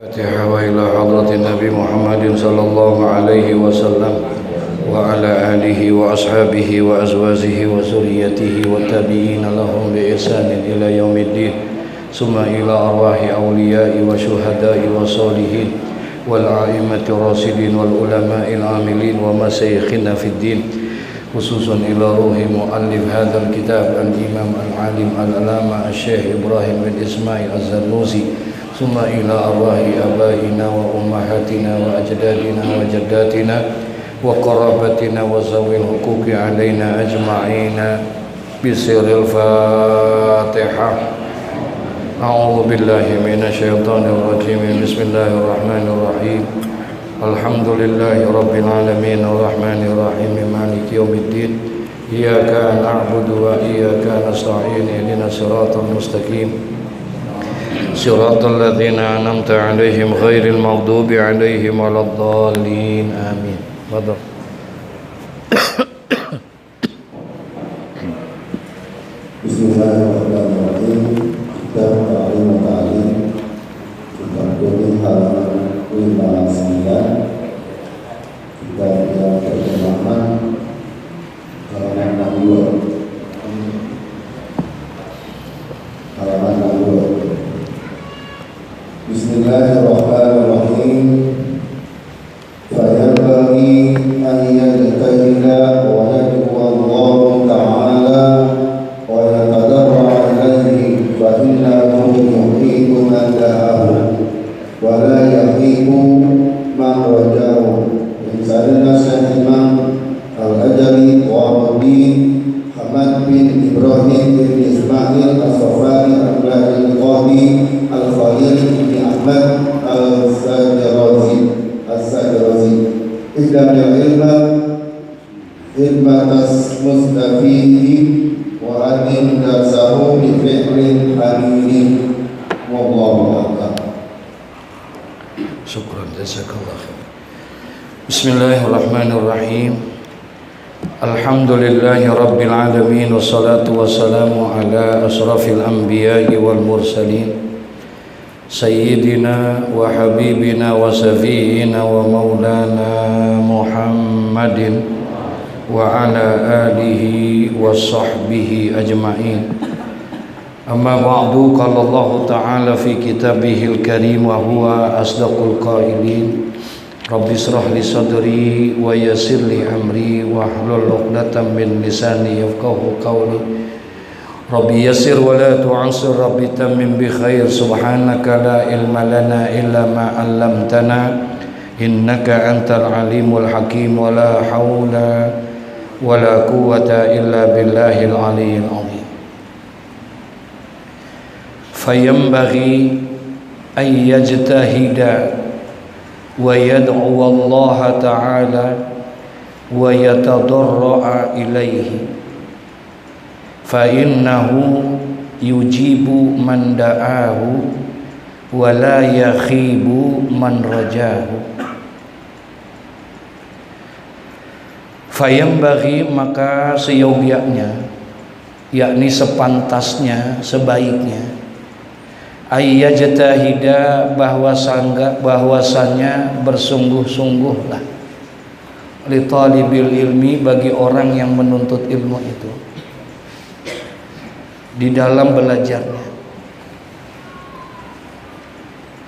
Fatihah wa ila hadratin Nabi Muhammadin sallallahu alaihi wasallam wa ala alihi wa ashabihi wa azwajihi wa zurriyyatihi wa tabi'ina lahum bi ihsanin ila yaumiddin summa ila arwahi awliya'i wa syuhada'i wa salihin wal a'immati rasidin wal ulama'il amilin wa masyayikhina fid din khususan ila ruhi muallif hadzal kitab al-imam al-alim al-alama asy-syekh Ibrahim bin Ismail az-Zarnusi ثم إلى أرواح آبائنا وأمهاتنا وأجدادنا وجداتنا وقرابتنا وذوي الحقوق علينا أجمعين بسر الفاتحة أعوذ بالله من الشيطان الرجيم بسم الله الرحمن الرحيم الحمد لله رب العالمين الرحمن الرحيم مالك يوم الدين إياك نعبد وإياك نستعين اهدنا الصراط المستقيم صراط الذين أنعمت عليهم غير المغضوب عليهم ولا الضالين آمين. تفضل. Bismillahirrahmanirrahim. Kita ta'lim wa ta'lim. Kita pilih halaman 59. Kita yang terjemahan halaman 62. Halaman 62. Bismillahirrahmanirrahim. Fayanbaghi an yajtahida wa yad'u Allah ta'ala wa yatadarra ilayhi fa innahu yuhibu man da'ahu wa la yahibu man rajahu. Misalnya Syekh Imam Al-Ajari wa Rabbin Hamad bin Ibrahim bin Ismail As-Safari Al-Qadi Al-Khalil bin Ahmad Al-Sajrazi Ihdamil ilma Ilmatas Mustafidi wa adin darsahu bi fi'lin hamidin wallahu a'lam. Syukran jazakallah khair. Bismillahirrahmanirrahim. Alhamdulillahi rabbil alamin wassalatu wassalamu ala asrafil anbiya'i wal mursalin Sayyidina wa habibina wa safiyina wa maulana Muhammadin wa ala alihi wa sahbihi ajma'in. Amma ba'du, qala Allah ta'ala fi kitabihil karim wa huwa asdaqul qailin. Rabbi israh li sadri wa yassir li amri wa hlul 'uqdatam min lisani yafqahu qawli. Rabbi yassir wa la tu'assir, Rabbi tammim bi khair. Subhanaka la ilma lana illa ma 'allamtana innaka antal alimul hakim. Wa la haula wa la quwwata illa billahil aliyyil azim. Fayanbaghi an yajtahida wa yad'u Allah ta'ala wa yatadarra ilayhi fa innahu yujibu man da'ahu wa la yakhibu man rajahu. Fayanbaghi, maka seyogyanya, yakni sepantasnya, sebaiknya, ayyajtahida, bahwasanya bersungguh-sungguhlah, li talibil ilmi, bagi orang yang menuntut ilmu itu, di dalam belajarnya.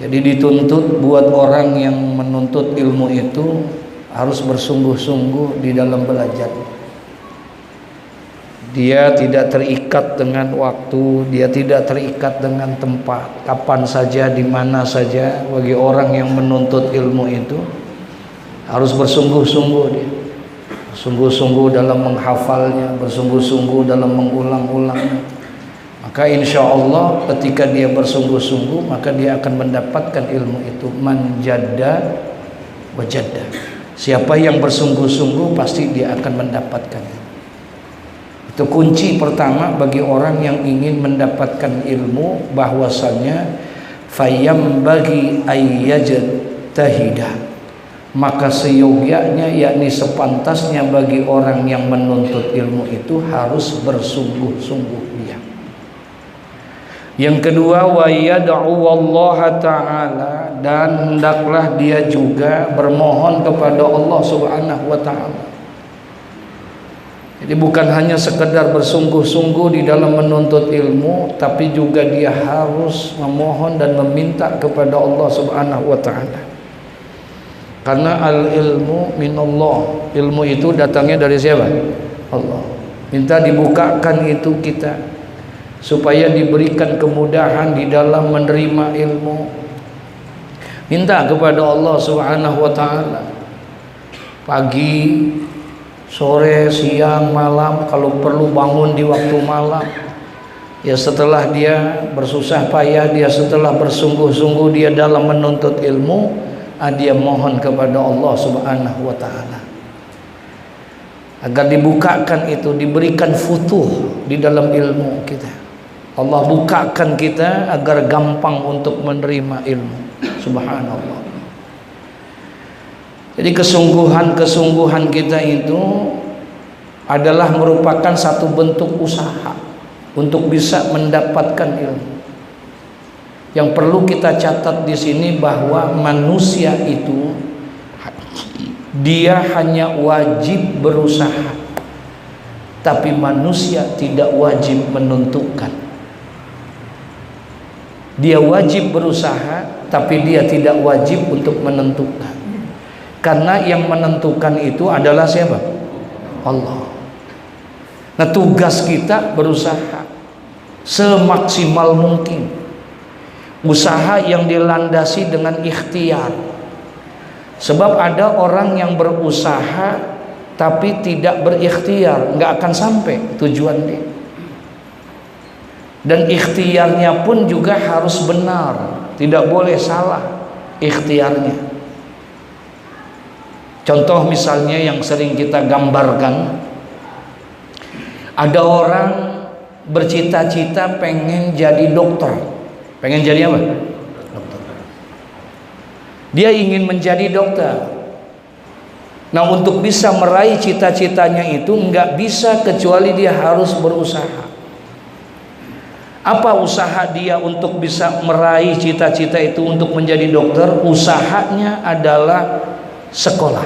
Jadi dituntut buat orang yang menuntut ilmu itu harus bersungguh-sungguh di dalam belajar. Dia tidak terikat dengan waktu, dia tidak terikat dengan tempat, kapan saja, di mana saja. Bagi orang yang menuntut ilmu itu harus bersungguh-sungguh, dia bersungguh-sungguh dalam menghafalnya, bersungguh-sungguh dalam mengulang-ulangnya. Maka insya Allah ketika dia bersungguh-sungguh, maka dia akan mendapatkan ilmu itu. Man jadda wajadda. Siapa yang bersungguh-sungguh pasti dia akan mendapatkannya. Itu kunci pertama bagi orang yang ingin mendapatkan ilmu, bahwasannya fayanbaghi ayyajtahida, maka seyogyanya, yakni sepantasnya bagi orang yang menuntut ilmu itu harus bersungguh-sungguh dia. Yang kedua, wa yad'u Allah Ta'ala, dan hendaklah dia juga bermohon kepada Allah Subhanahu wa Ta'ala. Jadi bukan hanya sekedar bersungguh-sungguh di dalam menuntut ilmu, tapi juga dia harus memohon dan meminta kepada Allah Subhanahu wa Ta'ala. Karena al-ilmu minallah, ilmu itu datangnya dari siapa? Allah. Minta dibukakan itu kita, supaya diberikan kemudahan di dalam menerima ilmu. Minta kepada Allah Subhanahu wa Ta'ala, pagi, sore, siang, malam, kalau perlu bangun di waktu malam. Ya, setelah dia bersusah payah, dia setelah bersungguh-sungguh dia dalam menuntut ilmu, dia mohon kepada Allah Subhanahu wa Ta'ala agar dibukakan itu, diberikan futuh di dalam ilmu kita. Allah bukakan kita agar gampang untuk menerima ilmu. Subhanallah. Jadi kesungguhan kita itu adalah merupakan satu bentuk usaha untuk bisa mendapatkan ilmu. Yang perlu kita catat di sini bahwa manusia itu dia hanya wajib berusaha, tapi manusia tidak wajib menentukan. Dia wajib berusaha, tapi dia tidak wajib untuk menentukan. Karena yang menentukan itu adalah siapa? Allah. Nah, tugas kita berusaha semaksimal mungkin. Usaha yang dilandasi dengan ikhtiar. Sebab ada orang yang berusaha tapi tidak berikhtiar, nggak akan sampai tujuan dia. Dan ikhtiarnya pun juga harus benar, tidak boleh salah ikhtiarnya. Contoh misalnya yang sering kita gambarkan, ada orang bercita-cita pengen jadi dokter. Pengen jadi apa? Dokter. Dia ingin menjadi dokter. Nah, untuk bisa meraih cita-citanya itu nggak bisa kecuali dia harus berusaha. Apa usaha dia untuk bisa meraih cita-cita itu untuk menjadi dokter? Usahanya adalah sekolah.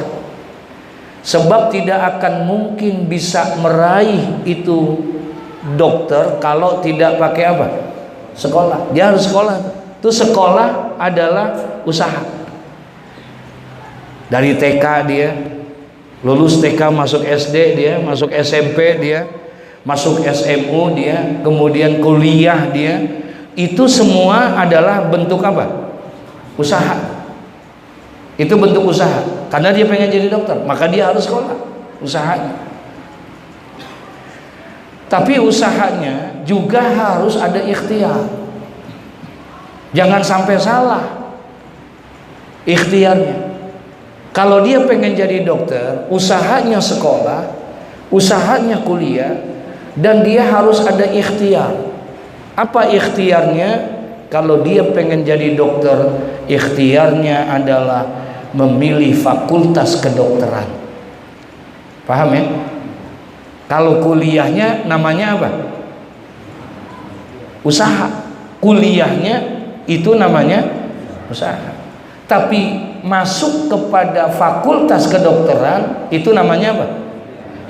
Sebab tidak akan mungkin bisa meraih itu dokter kalau tidak pakai apa? Sekolah. Dia harus sekolah. Itu sekolah adalah usaha. Dari TK dia, lulus TK masuk SD dia, masuk SMP dia, masuk SMU dia, kemudian kuliah dia. Itu semua adalah bentuk apa? Usaha. Itu bentuk usaha. Karena dia pengen jadi dokter, maka dia harus sekolah. Usahanya. Tapi usahanya juga harus ada ikhtiar. Jangan sampai salah ikhtiarnya. Kalau dia pengen jadi dokter, usahanya sekolah, usahanya kuliah, dan dia harus ada ikhtiar. Apa ikhtiarnya? Kalau dia pengen jadi dokter, ikhtiarnya adalah memilih fakultas kedokteran. Paham ya? Kalau kuliahnya namanya apa? Usaha. Kuliahnya itu namanya usaha. Tapi masuk kepada fakultas kedokteran itu namanya apa?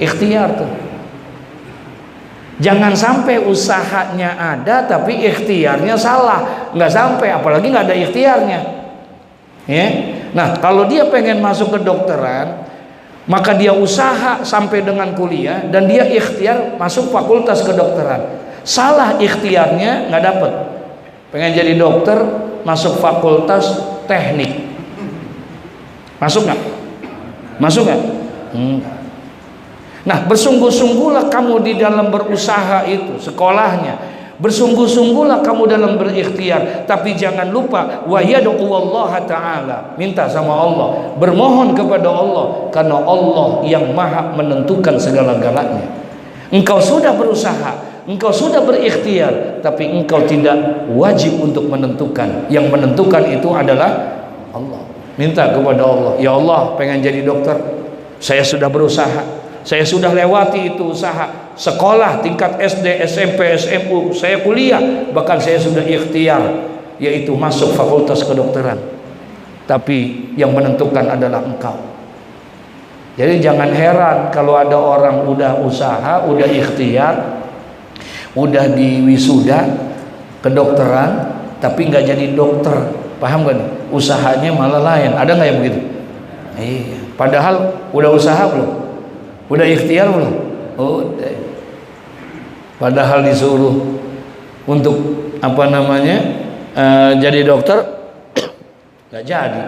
Ikhtiar tuh. Jangan sampai usahanya ada tapi ikhtiarnya salah. Nggak sampai, apalagi nggak ada ikhtiarnya. Ya. Nah, kalau dia pengen masuk kedokteran, maka dia usaha sampai dengan kuliah dan dia ikhtiar masuk fakultas kedokteran. Salah ikhtiarnya nggak dapet. Pengen jadi dokter, masuk fakultas teknik. Masuk nggak? Masuk nggak? Nah, bersungguh-sungguhlah kamu di dalam berusaha itu, sekolahnya. Bersungguh-sungguhlah kamu dalam berikhtiar. Tapi jangan lupa, wa yad'u Allah Ta'ala. Minta sama Allah, bermohon kepada Allah. Karena Allah yang maha menentukan segala-galanya. Engkau sudah berusaha, engkau sudah berikhtiar, tapi engkau tidak wajib untuk menentukan. Yang menentukan itu adalah Allah. Minta kepada Allah, ya Allah, pengen jadi dokter, saya sudah berusaha, saya sudah lewati itu usaha, sekolah tingkat SD, SMP, SMU, saya kuliah, bahkan saya sudah ikhtiar, yaitu masuk fakultas kedokteran. Tapi yang menentukan adalah engkau. Jadi jangan heran kalau ada orang udah usaha, udah ikhtiar, udah di wisuda kedokteran, tapi nggak jadi dokter. Paham kan? Usahanya malah lain. Ada nggak yang begitu? Iya. Padahal udah usaha belum? Udah ikhtiar belum? Udah. Padahal disuruh untuk jadi dokter, nggak jadi.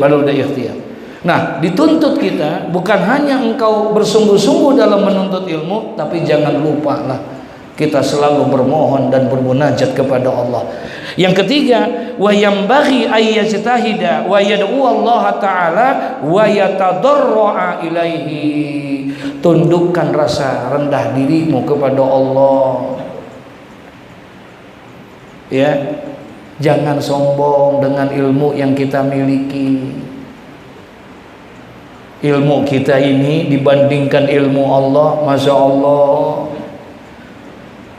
Baru udah ikhtiar. Nah, dituntut kita bukan hanya engkau bersungguh-sungguh dalam menuntut ilmu, tapi jangan lupa lah kita selalu bermohon dan bermunajat kepada Allah. Yang ketiga, wa yambaghi ay yajtahida wa yad'u Allah taala wa yatadarraa ilaihi. Tundukkan rasa rendah dirimu kepada Allah. Ya. Jangan sombong dengan ilmu yang kita miliki. Ilmu kita ini dibandingkan ilmu Allah, Masya Allah.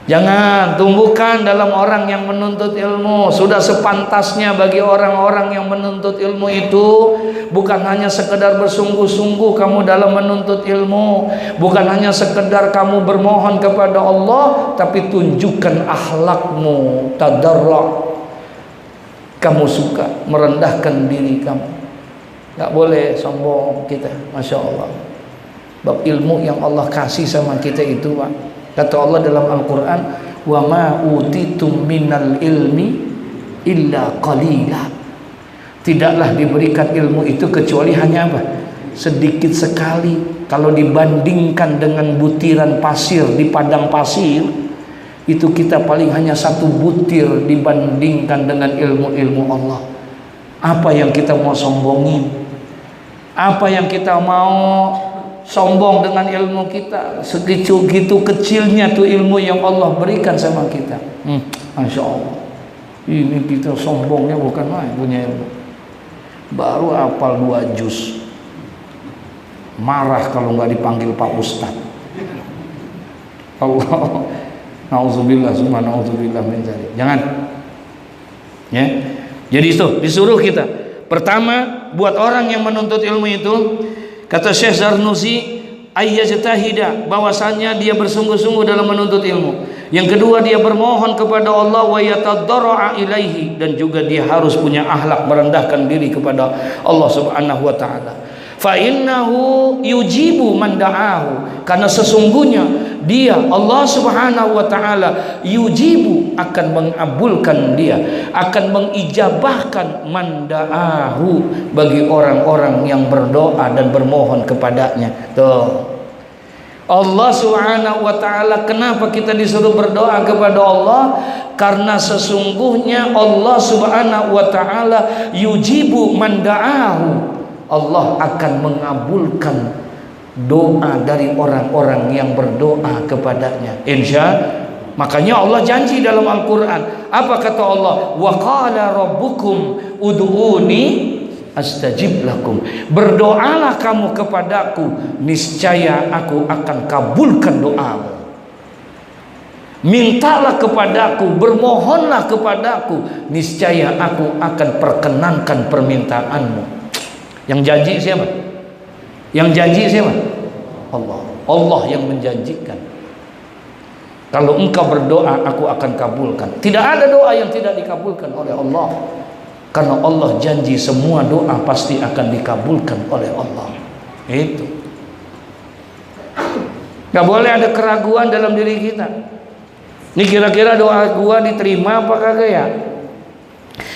Jangan tumbuhkan dalam orang yang menuntut ilmu. Sudah sepantasnya bagi orang-orang yang menuntut ilmu itu bukan hanya sekedar bersungguh-sungguh kamu dalam menuntut ilmu, bukan hanya sekedar kamu bermohon kepada Allah, tapi tunjukkan akhlakmu, tadarru'. Kamu suka merendahkan diri kamu. Gak boleh sombong kita, Masya Allah. Bab ilmu yang Allah kasih sama kita itu, Pak. Kata Allah dalam Al-Quran, wa ma utitum minal ilmi illa qalila. Tidaklah diberikan ilmu itu kecuali hanya apa? Sedikit sekali. Kalau dibandingkan dengan butiran pasir di padang pasir, itu kita paling hanya satu butir dibandingkan dengan ilmu-ilmu Allah. Apa yang kita mau sombongin? Apa yang kita mau sombong dengan ilmu kita? Segitu kecilnya tuh ilmu yang Allah berikan sama kita. Masya Allah. Ini kita sombongnya bukan main punya ilmu. Baru hafal 2 juz. Marah kalau nggak dipanggil Pak Ustadz. Allah. Nauzubillah, summa nauzubillah min dzalik. Jangan. Ya. Jadi itu disuruh kita. Pertama, buat orang yang menuntut ilmu itu, kata Syekh Zarnusi, ayyajtahida, bahwasannya dia bersungguh-sungguh dalam menuntut ilmu. Yang kedua, dia bermohon kepada Allah wa yatadarraa ilaihi, dan juga dia harus punya akhlak merendahkan diri kepada Allah Subhanahu wa taala. Fa innahu yujibu man da'ahu, karena sesungguhnya dia Allah Subhanahu wa taala yujibu, akan mengabulkan dia, akan mengijabahkan man da'ahu, bagi orang-orang yang berdoa dan bermohon kepadanya. Tuh. Allah Subhanahu wa taala, kenapa kita disuruh berdoa kepada Allah? Karena sesungguhnya Allah Subhanahu wa taala yujibu man da'ahu. Allah akan mengabulkan doa dari orang-orang yang berdoa kepadanya. Makanya Allah janji dalam Al-Quran. Apa kata Allah? Wa qala rabbukum ud'uni astajib lakum. Berdoalah kamu kepadaku, niscaya aku akan kabulkan doamu. Mintalah kepadaku, bermohonlah kepadaku, niscaya aku akan perkenankan permintaanmu. Yang janji siapa? Yang janji siapa? Allah. Allah yang menjanjikan. Kalau engkau berdoa, aku akan kabulkan. Tidak ada doa yang tidak dikabulkan oleh Allah. Karena Allah janji semua doa pasti akan dikabulkan oleh Allah. Itu. Gak boleh ada keraguan dalam diri kita. Ini kira-kira doa gua diterima apa kagak ya?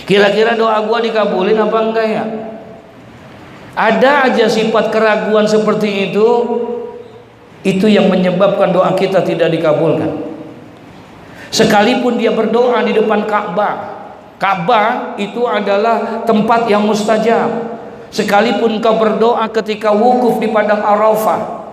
Kira-kira doa gua dikabulin apa enggak ya? Ada aja sifat keraguan seperti itu yang menyebabkan doa kita tidak dikabulkan. Sekalipun dia berdoa di depan Ka'bah, Ka'bah itu adalah tempat yang mustajab. Sekalipun kau berdoa ketika wukuf di padang Arafah,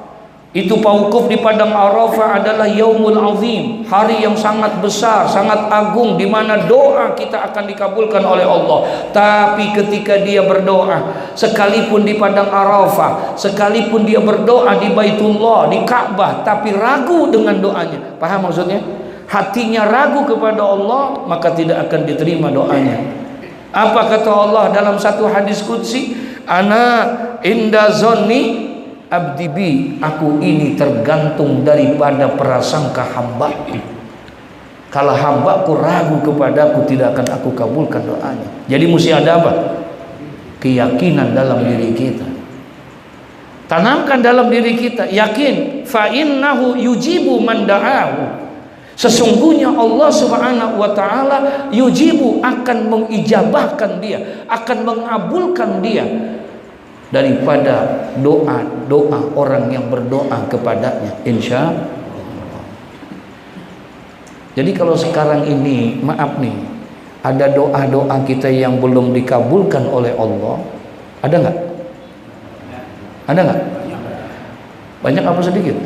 Itu paukuf di padang Arafah adalah yaumul azim, hari yang sangat besar, sangat agung, di mana doa kita akan dikabulkan oleh Allah. Tapi ketika dia berdoa, sekalipun di padang Arafah, sekalipun dia berdoa di Baitullah, di Ka'bah, tapi ragu dengan doanya, paham maksudnya? Hatinya ragu kepada Allah, maka tidak akan diterima doanya. Apa kata Allah dalam satu hadis qudsi? Ana inda zonni abdi bi, aku ini tergantung daripada prasangka hambaku. Kalau hambaku ragu kepadaku, tidak akan aku kabulkan doanya. Jadi mesti ada apa? Keyakinan dalam diri kita. Tanamkan dalam diri kita, yakin fa innahu yujibu man da'ahu. Sesungguhnya Allah Subhanahu wa taala yujibu, akan mengijabahkan dia, akan mengabulkan dia daripada doa orang yang berdoa kepadanya, insya Allah. Jadi kalau sekarang ini, maaf nih, ada doa-doa kita yang belum dikabulkan oleh Allah, ada nggak? Ada nggak? Banyak apa sedikit?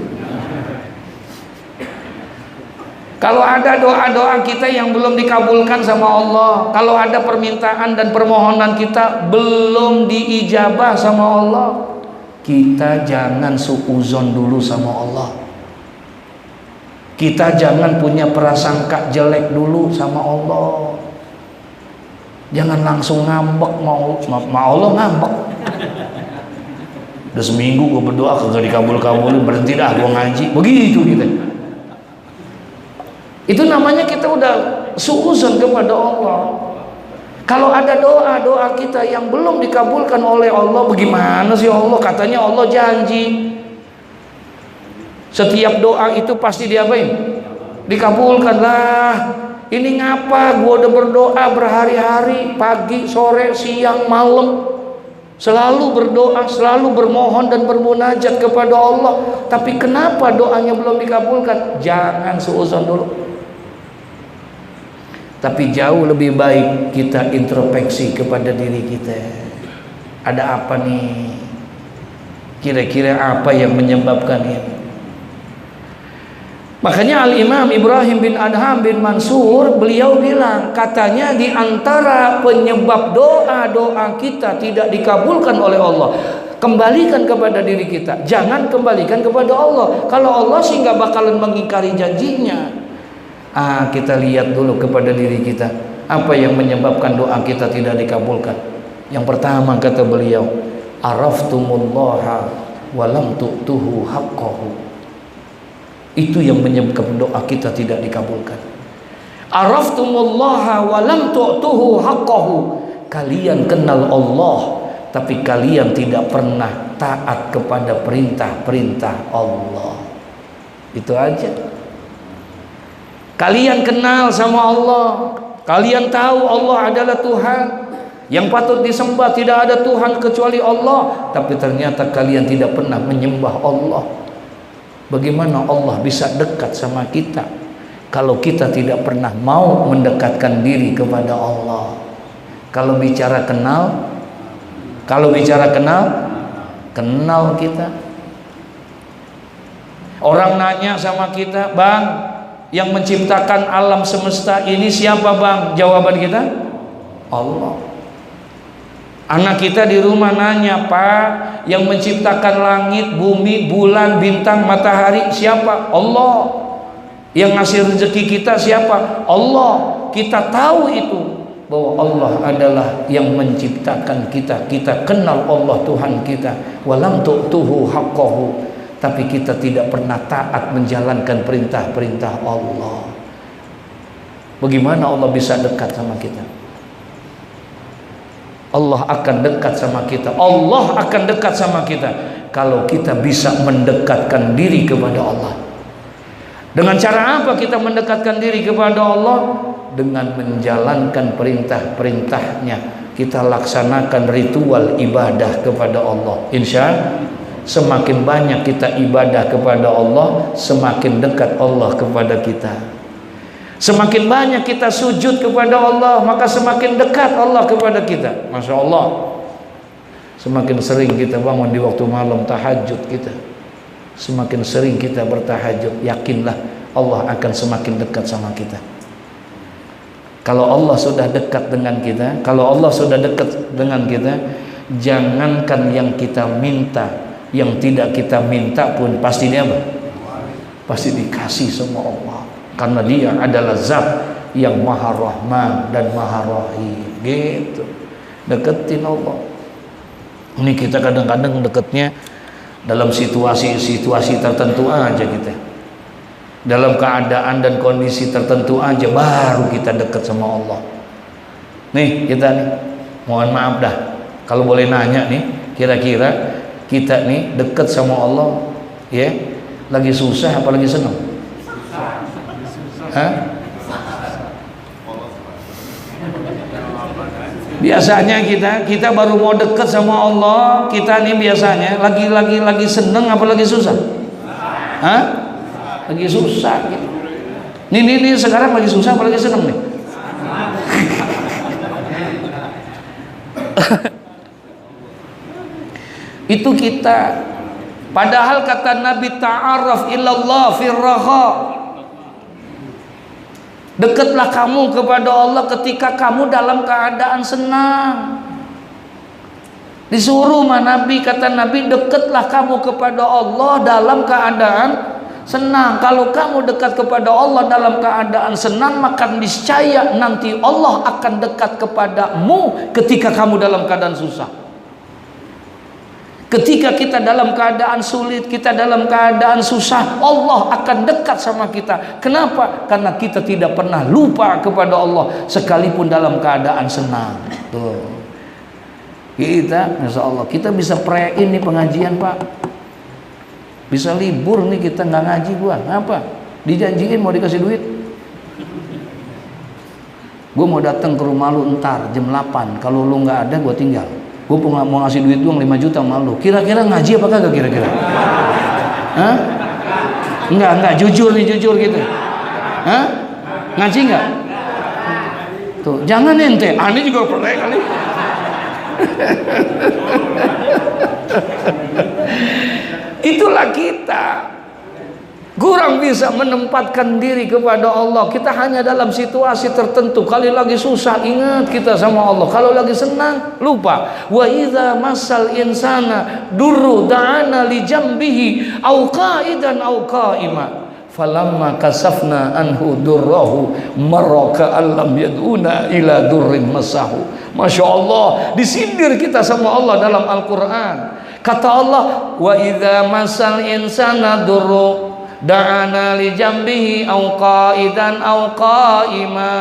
Kalau ada doa-doa kita yang belum dikabulkan sama Allah, kalau ada permintaan dan permohonan kita belum diijabah sama Allah, kita jangan suuzon dulu sama Allah. Kita jangan punya prasangka jelek dulu sama Allah. Jangan langsung ngambek, mau Allah ngambek. Udah seminggu gue berdoa kagak dikabul-kabulin, berhenti dah gue ngaji. Begitu kita. Itu namanya kita udah suuzon kepada Allah. Kalau ada doa-doa kita yang belum dikabulkan oleh Allah, bagaimana sih Allah? Katanya Allah janji setiap doa itu pasti diapain? Dikabulkan lah. Ini ngapa gua udah berdoa berhari-hari, pagi, sore, siang, malam, selalu berdoa, selalu bermohon dan bermunajat kepada Allah, tapi kenapa doanya belum dikabulkan? Jangan suuzon dulu. Tapi jauh lebih baik kita introspeksi kepada diri kita. Ada apa nih? Kira-kira apa yang menyebabkan ini? Makanya Al-Imam Ibrahim bin Adham bin Mansur, beliau bilang, katanya di antara penyebab doa-doa kita tidak dikabulkan oleh Allah, kembalikan kepada diri kita. Jangan kembalikan kepada Allah. Kalau Allah sih nggak bakalan mengingkari janjinya. Kita lihat dulu kepada diri kita, apa yang menyebabkan doa kita tidak dikabulkan. Yang pertama kata beliau, araftumullaha walam tu'tuhu haqqahu. Itu yang menyebabkan doa kita tidak dikabulkan. Araftumullaha walam tu'tuhu haqqahu. Kalian kenal Allah, tapi kalian tidak pernah taat kepada perintah-perintah Allah. Itu aja. Kalian kenal sama Allah, kalian tahu Allah adalah Tuhan yang patut disembah, tidak ada Tuhan kecuali Allah, tapi ternyata kalian tidak pernah menyembah Allah. Bagaimana Allah bisa dekat sama kita kalau kita tidak pernah mau mendekatkan diri kepada Allah? Kalau bicara kenal, kenal kita. Orang nanya sama kita, "Bang, yang menciptakan alam semesta ini siapa bang?" Jawaban kita, Allah. Anak kita di rumah nanya, "Pak, yang menciptakan langit, bumi, bulan, bintang, matahari siapa?" Allah. Yang ngasih rezeki kita siapa? Allah. Kita tahu itu, bahwa Allah adalah yang menciptakan kita. Kita kenal Allah Tuhan kita. Walam tu'tuhu haqqahu. Tapi kita tidak pernah taat menjalankan perintah-perintah Allah. Bagaimana Allah bisa dekat sama kita? Allah akan dekat sama kita. Allah akan dekat sama kita kalau kita bisa mendekatkan diri kepada Allah. Dengan cara apa kita mendekatkan diri kepada Allah? Dengan menjalankan perintah-perintahnya. Kita laksanakan ritual ibadah kepada Allah. Insya Allah, semakin banyak kita ibadah kepada Allah, semakin dekat Allah kepada kita. Semakin banyak kita sujud kepada Allah, maka semakin dekat Allah kepada kita. Masya Allah. Semakin sering kita bangun di waktu malam tahajud kita, semakin sering kita bertahajud, yakinlah Allah akan semakin dekat sama kita. Kalau Allah sudah dekat dengan kita, kalau Allah sudah dekat dengan kita, jangankan yang kita minta, yang tidak kita minta pun pasti dia apa? Pasti dikasih sama Allah, karena dia adalah zat yang maha rahman dan maha rahim. Gitu, deketin Allah. Ini kita kadang-kadang deketnya dalam situasi-situasi tertentu aja kita, dalam keadaan dan kondisi tertentu aja baru kita dekat sama Allah. Nih kita nih, mohon maaf dah kalau boleh nanya nih, kira-kira kita nih dekat sama Allah ya, lagi susah apa lagi senang? Hah? Biasanya kita baru mau dekat sama Allah, kita nih biasanya lagi seneng apa lagi susah? Hah? Lagi susah gitu. Nih sekarang lagi susah apa lagi seneng nih? Itu kita. Padahal kata Nabi, ta'arraf ilallah firraha. Dekatlah kamu kepada Allah ketika kamu dalam keadaan senang. Disuruh Nabi, kata Nabi, dekatlah kamu kepada Allah dalam keadaan senang. Kalau kamu dekat kepada Allah dalam keadaan senang, maka niscaya nanti Allah akan dekat kepadamu ketika kamu dalam keadaan susah. Ketika kita dalam keadaan sulit, kita dalam keadaan susah, Allah akan dekat sama kita. Kenapa? Karena kita tidak pernah lupa kepada Allah sekalipun dalam keadaan senang. Tuh. Kita, Masya Allah, kita bisa prein nih pengajian, Pak. Bisa libur nih kita nggak ngaji gua. Apa? Dijanjiin mau dikasih duit. Gua mau datang ke rumah lu ntar jam 8. Kalau lu nggak ada, gua tinggal. Gue mau ngasih duit doang 5 juta malu. Kira-kira ngaji apa kagak kira-kira? Hah? Enggak, jujur gitu. Hah? Ngaji enggak? Tuh, jangan ente. Ani juga pernah kali. Itulah kita. Kurang bisa menempatkan diri kepada Allah. Kita hanya dalam situasi tertentu. Kali lagi susah ingat kita sama Allah. Kalau lagi senang lupa. Wa idza masal insana durru da'ana li jambihi au qa'idan au qa'ima. Falamma kasafna anhu durrahu maraka allam yad'una ila durrin masahu. Masya Allah, disindir kita sama Allah dalam Al-Quran. Kata Allah, wa idza masal insana durru da'ana li jambihi au qa'idan au qa'ima.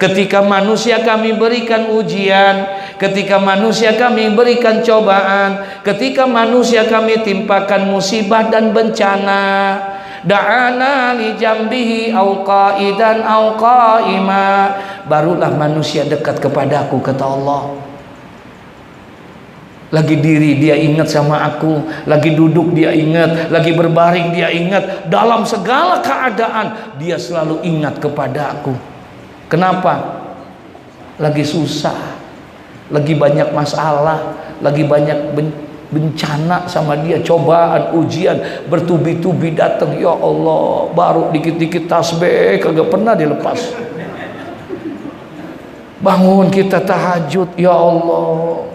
Ketika manusia kami berikan ujian, ketika manusia kami berikan cobaan, ketika manusia kami timpakan musibah dan bencana, da'ana li jambihi au qa'idan au qa'ima, barulah manusia dekat kepadaku, kata Allah. Lagi diri dia ingat sama aku, lagi duduk dia ingat, lagi berbaring dia ingat, dalam segala keadaan dia selalu ingat kepada aku. Kenapa? Lagi susah, lagi banyak masalah, lagi banyak bencana sama dia, cobaan, ujian bertubi-tubi datang. Ya Allah, baru dikit-dikit tasbih kagak pernah dilepas. Bangun kita tahajud, ya Allah.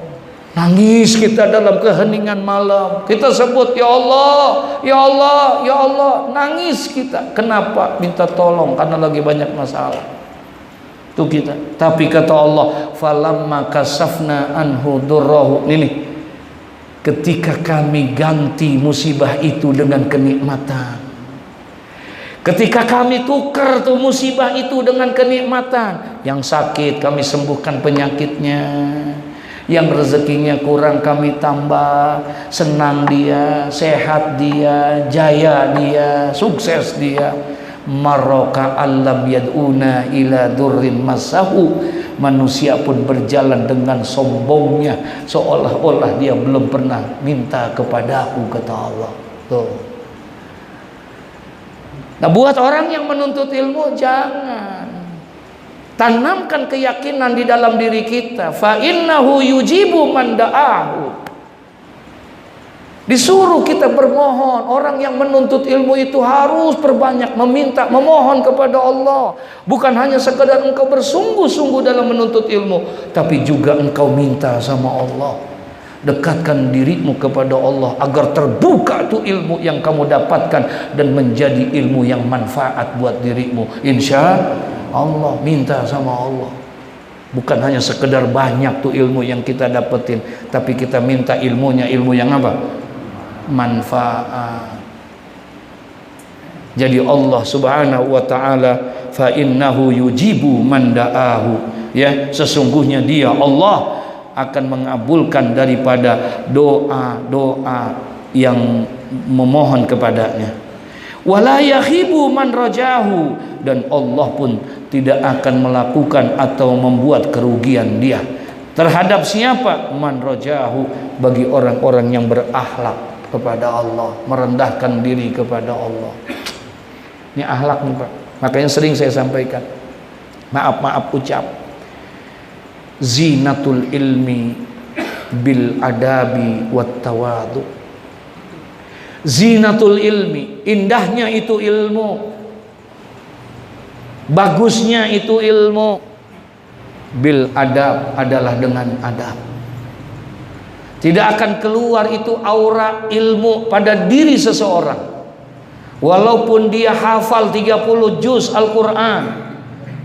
Nangis kita dalam keheningan malam. Kita sebut, ya Allah, ya Allah, ya Allah. Nangis kita. Kenapa? Minta tolong karena lagi banyak masalah. Itu kita. Tapi kata Allah, falamma kasafna anhu durrahu. Ini ketika kami ganti musibah itu dengan kenikmatan. Ketika kami tukar tuh musibah itu dengan kenikmatan. Yang sakit kami sembuhkan penyakitnya. Yang rezekinya kurang kami tambah, senang dia, sehat dia, jaya dia, sukses dia. Maraka allam yad'una ila durrin masahu. Manusia pun berjalan dengan sombongnya, seolah-olah dia belum pernah minta kepadaku, kata Allah. Tuh. Nah, buat orang yang menuntut ilmu, jangan. Tanamkan keyakinan di dalam diri kita. Fa innahu yujibu man da'ahu. Disuruh kita bermohon. Orang yang menuntut ilmu itu harus berbanyak meminta, memohon kepada Allah. Bukan hanya sekedar engkau bersungguh-sungguh dalam menuntut ilmu, tapi juga engkau minta sama Allah. Dekatkan dirimu kepada Allah agar terbuka tuh ilmu yang kamu dapatkan dan menjadi ilmu yang manfaat buat dirimu. Insya Allah, minta sama Allah. Bukan hanya sekedar banyak tuh ilmu yang kita dapetin, tapi kita minta ilmunya ilmu yang apa? Manfaat. Jadi Allah Subhanahu wa taala, fa innahu yujibu man da'ahu, ya, sesungguhnya Dia Allah akan mengabulkan daripada doa-doa yang memohon kepadanya. Wala yakhibu man rajahu, dan Allah pun tidak akan melakukan atau membuat kerugian Dia terhadap siapa? Man rajahu, bagi orang-orang yang berakhlak kepada Allah, merendahkan diri kepada Allah. Ini akhlak nih Pak. Makanya sering saya sampaikan, maaf ucap, zinatul ilmi bil adabi wat tawadu. Zinatul ilmi, indahnya itu ilmu, bagusnya itu ilmu. Bil adab, adalah dengan adab. Tidak akan keluar itu aura ilmu pada diri seseorang, walaupun dia hafal 30 juz Al-Quran,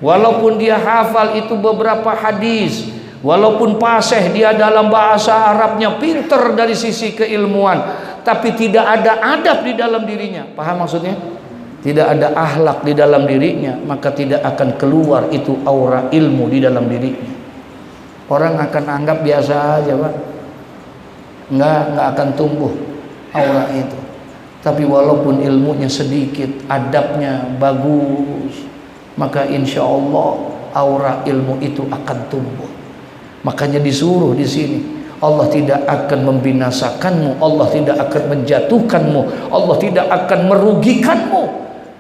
walaupun dia hafal itu beberapa hadis, walaupun fasih dia dalam bahasa Arabnya, pinter dari sisi keilmuan, tapi tidak ada adab di dalam dirinya. Paham maksudnya? Tidak ada akhlak di dalam dirinya, maka tidak akan keluar itu aura ilmu di dalam dirinya. Orang akan anggap biasa aja Pak, nggak akan tumbuh aura itu. Tapi walaupun ilmunya sedikit, adabnya bagus, maka insya Allah aura ilmu itu akan tumbuh. Makanya disuruh di sini, Allah tidak akan membinasakanmu, Allah tidak akan menjatuhkanmu, Allah tidak akan merugikanmu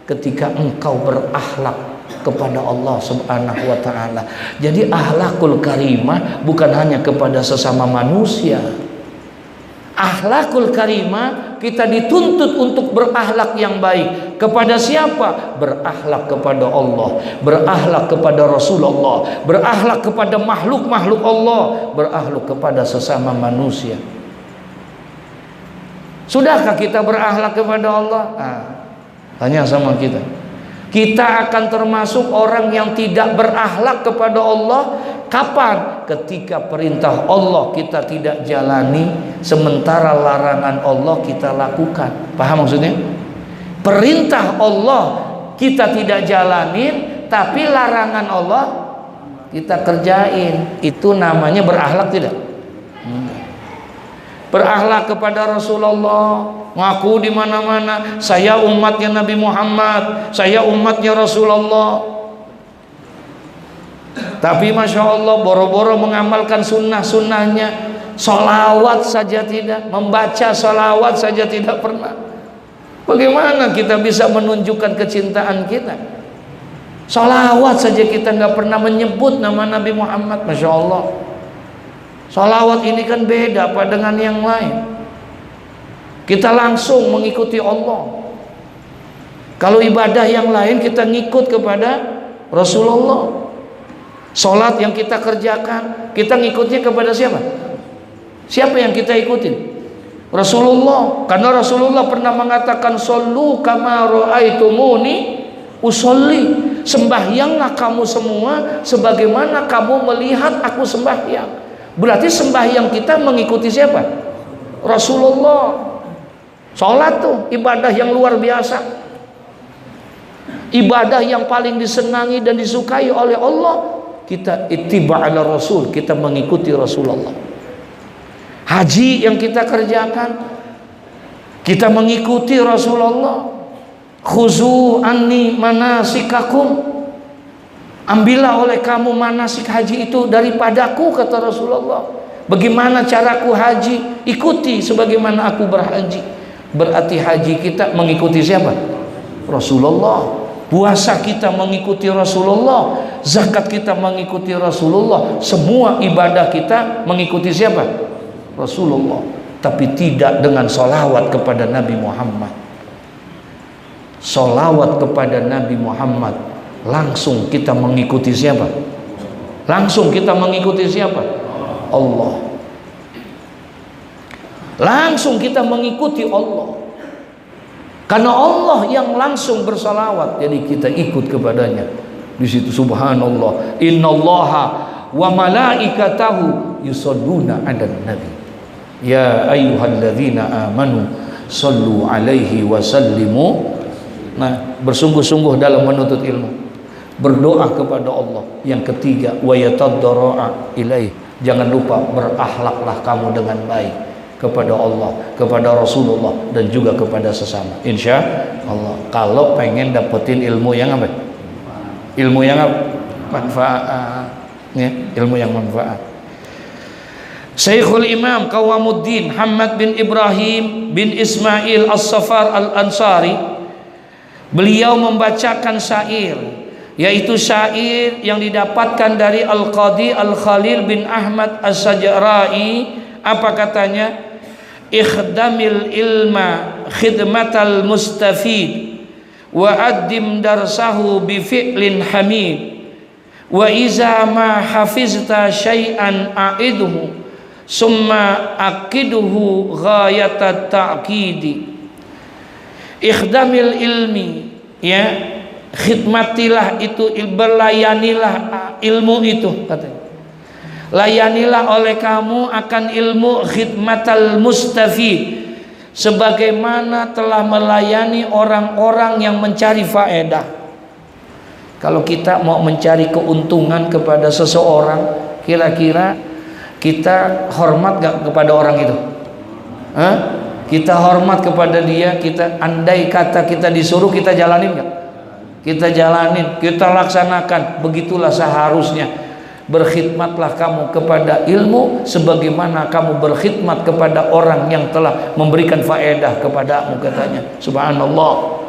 ketika engkau berakhlak kepada Allah Subhanahu wa taala. Jadi akhlakul karimah bukan hanya kepada sesama manusia. Akhlakul karimah, kita dituntut untuk berakhlak yang baik. Kepada siapa? Berakhlak kepada Allah, berakhlak kepada Rasulullah, berakhlak kepada makhluk-makhluk Allah, berakhlak kepada sesama manusia. Sudahkah kita berakhlak kepada Allah? Tanya sama kita. Kita akan termasuk orang yang tidak berakhlak kepada Allah kapan? Ketika perintah Allah kita tidak jalani, sementara larangan Allah kita lakukan. Paham maksudnya? Perintah Allah kita tidak jalanin, tapi larangan Allah kita kerjain. Itu namanya berakhlak tidak? Berakhlak kepada Rasulullah, ngaku di mana-mana, saya umatnya Nabi Muhammad, saya umatnya Rasulullah. Tapi Masya Allah, boro-boro mengamalkan sunnah-sunnahnya, sholawat saja tidak, membaca sholawat saja tidak pernah. Bagaimana kita bisa menunjukkan kecintaan kita? Sholawat saja kita nggak pernah menyebut nama Nabi Muhammad. Masya Allah. Sholawat ini kan beda apa dengan yang lain. Kita langsung mengikuti Allah. Kalau ibadah yang lain kita ngikut kepada Rasulullah. Sholat yang kita kerjakan, kita ngikutnya kepada siapa? Siapa yang kita ikutin? Rasulullah. Karena Rasulullah pernah mengatakan, "Shollu kama ra'aitumuni usolli." Sembahyanglah kamu semua sebagaimana kamu melihat aku sembahyang. Berarti sembahyang kita mengikuti siapa? Rasulullah. Sholat tuh ibadah yang luar biasa, ibadah yang paling disenangi dan disukai oleh Allah. Kita ittiba' ala Rasul, kita mengikuti Rasulullah. Haji yang kita kerjakan, kita mengikuti Rasulullah. Khuzu anni manasikakum, ambillah oleh kamu manasik haji itu daripadaku, kata Rasulullah. Bagaimana caraku haji? Ikuti sebagaimana aku berhaji. Berarti haji kita mengikuti siapa? Rasulullah. Puasa kita mengikuti Rasulullah, zakat kita mengikuti Rasulullah, semua ibadah kita mengikuti siapa? Rasulullah. tapi tidak dengan sholawat kepada Nabi Muhammad. Sholawat kepada Nabi Muhammad, langsung kita mengikuti siapa? Langsung kita mengikuti siapa? Allah. Langsung kita mengikuti Allah. Karena Allah yang langsung bersalawat, jadi kita ikut kepadanya. Di situ subhanallah, innallaha wa malaikatahu yusholluna 'alan nabi. Ya ayyuhalladzina amanu shallu 'alaihi wa sallimu. Nah, bersungguh-sungguh dalam menuntut ilmu, berdoa kepada Allah. Yang ketiga, wa yatadarraa ilaih. Jangan lupa berakhlaklah kamu dengan baik kepada Allah, kepada Rasulullah, dan juga kepada sesama. Insya Allah. Kalau pengen dapetin ilmu yang apa? Ilmu yang apa? Manfaat. Ya, ilmu yang manfaat. Syekhul Imam Qawamuddin Hamad bin Ibrahim bin Ismail As-Safar Al-Ansari, beliau membacakan syair, yaitu syair yang didapatkan dari Al-Qadi Al-Khalil bin Ahmad As-Sajrai. Apa katanya? Ikhdamil ilma khidmatal mustafid wa addim darsahu bi fi'lin hamid wa iza ma hafizta syai'an a'idhu summa aqiduhu ghayatat ta'qidi. Ikhdamil ilmi, ya, khidmatilah itu, berlayanilah ilmu itu, katanya. Layanilah oleh kamu akan ilmu khidmatal mustafid, sebagaimana telah melayani orang-orang yang mencari faedah. Kalau kita mau mencari keuntungan kepada seseorang, kira-kira kita hormat gak kepada orang itu? Hah? Kita hormat kepada dia, kita andai kata kita disuruh, kita jalanin gak? Kita jalanin, kita laksanakan. Begitulah seharusnya. Berkhidmatlah kamu kepada ilmu sebagaimana kamu berkhidmat kepada orang yang telah memberikan faedah kepadamu, katanya. Subhanallah.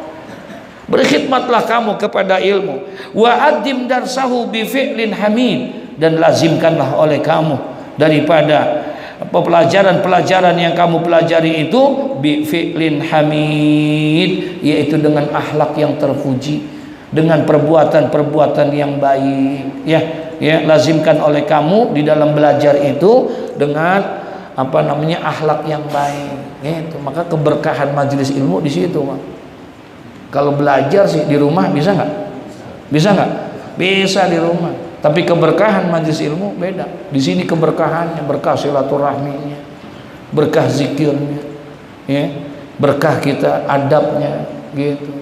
Berkhidmatlah kamu kepada ilmu. Wa addim darsahu bi fi'lin hamid, dan lazimkanlah oleh kamu daripada pelajaran-pelajaran yang kamu pelajari itu bi fi'lin hamid, yaitu dengan akhlak yang terpuji, dengan perbuatan-perbuatan yang baik, ya. Ya, lazimkan oleh kamu di dalam belajar itu dengan akhlak yang baik. Gitu. Maka keberkahan majelis ilmu di situ, Pak. Kalau belajar sih di rumah bisa nggak? Bisa nggak? Bisa di rumah. Tapi keberkahan majelis ilmu beda. Di sini keberkahannya berkah silaturahminya, berkah zikirnya, ya, berkah kita adabnya, gitu.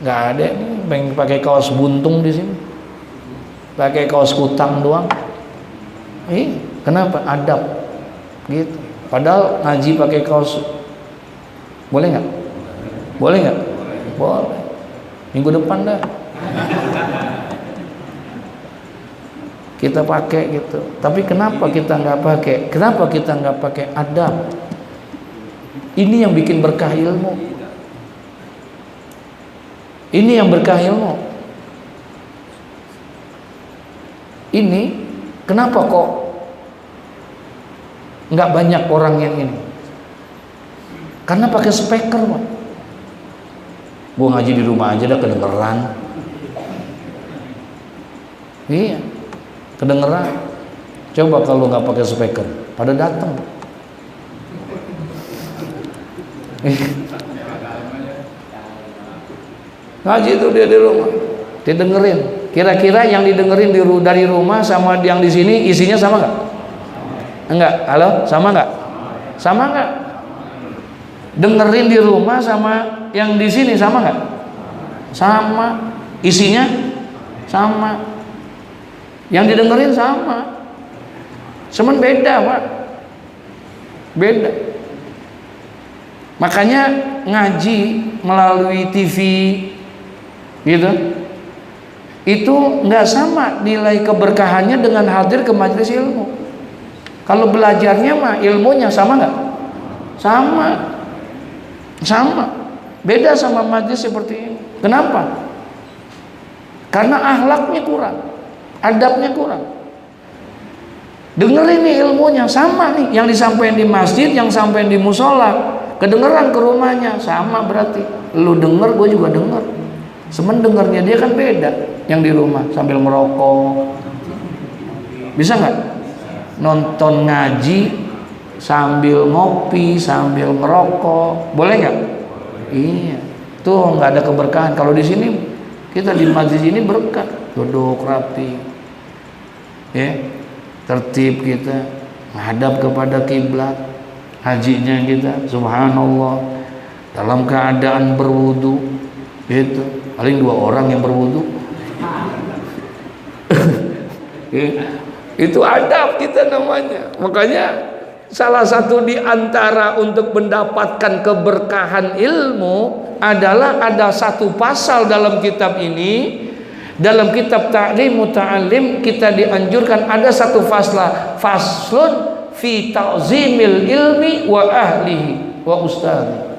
Nggak ada nih pengen pakai kaos buntung di sini. Pakai kaos kutang doang. Kenapa? Adab, gitu. Padahal ngaji pakai kaos boleh nggak? Boleh nggak? Boleh. Minggu depan dah kita pakai gitu. Tapi kenapa kita nggak pakai? Kenapa kita nggak pakai adab? Ini yang bikin berkah ilmu. Ini yang berkah ilmu. Ini kenapa kok nggak banyak orang yang ini? Karena pakai speaker, Pak. Gua ngaji di rumah aja dah kedengeran. Iya, kedengeran. Coba kalau nggak pakai speaker, pada datang. Ngaji itu dia di rumah, dia dengerin. Kira-kira yang didengerin dari rumah sama yang di sini isinya sama nggak? Enggak. Halo, sama nggak? Sama nggak? Dengerin di rumah sama yang di sini sama nggak? Sama. Isinya sama. Yang didengerin sama. Cuman beda, Pak. Beda. Makanya ngaji melalui TV gitu, itu nggak sama nilai keberkahannya dengan hadir ke majelis ilmu. Kalau belajarnya mah ilmunya sama nggak? Sama. Sama. Beda sama majelis seperti ini. Kenapa? Karena akhlaknya kurang, adabnya kurang. Dengerin nih ilmunya, sama nih yang disampaikan di masjid, yang sampaikan di musola, kedengeran ke rumahnya, sama berarti. Lu denger, gue juga denger. Semen dengernya dia kan beda. Yang di rumah sambil merokok, bisa nggak? Nonton ngaji sambil ngopi, sambil ngerokok, boleh nggak? Iya, tuh nggak ada keberkahan. Kalau di sini kita di masjid ini berkah, duduk rapi, ya. Tertib kita, menghadap kepada kiblat, hajinya kita, subhanallah, dalam keadaan berwudu, itu paling 2 orang yang berwudu, itu adab kita namanya. Makanya salah satu di antara untuk mendapatkan keberkahan ilmu adalah ada satu pasal dalam kitab ini. Dalam kitab Ta'lim Muta'allim kita dianjurkan ada satu faslun fi ta'zimil ilmi wa ahlihi wa ustadhi.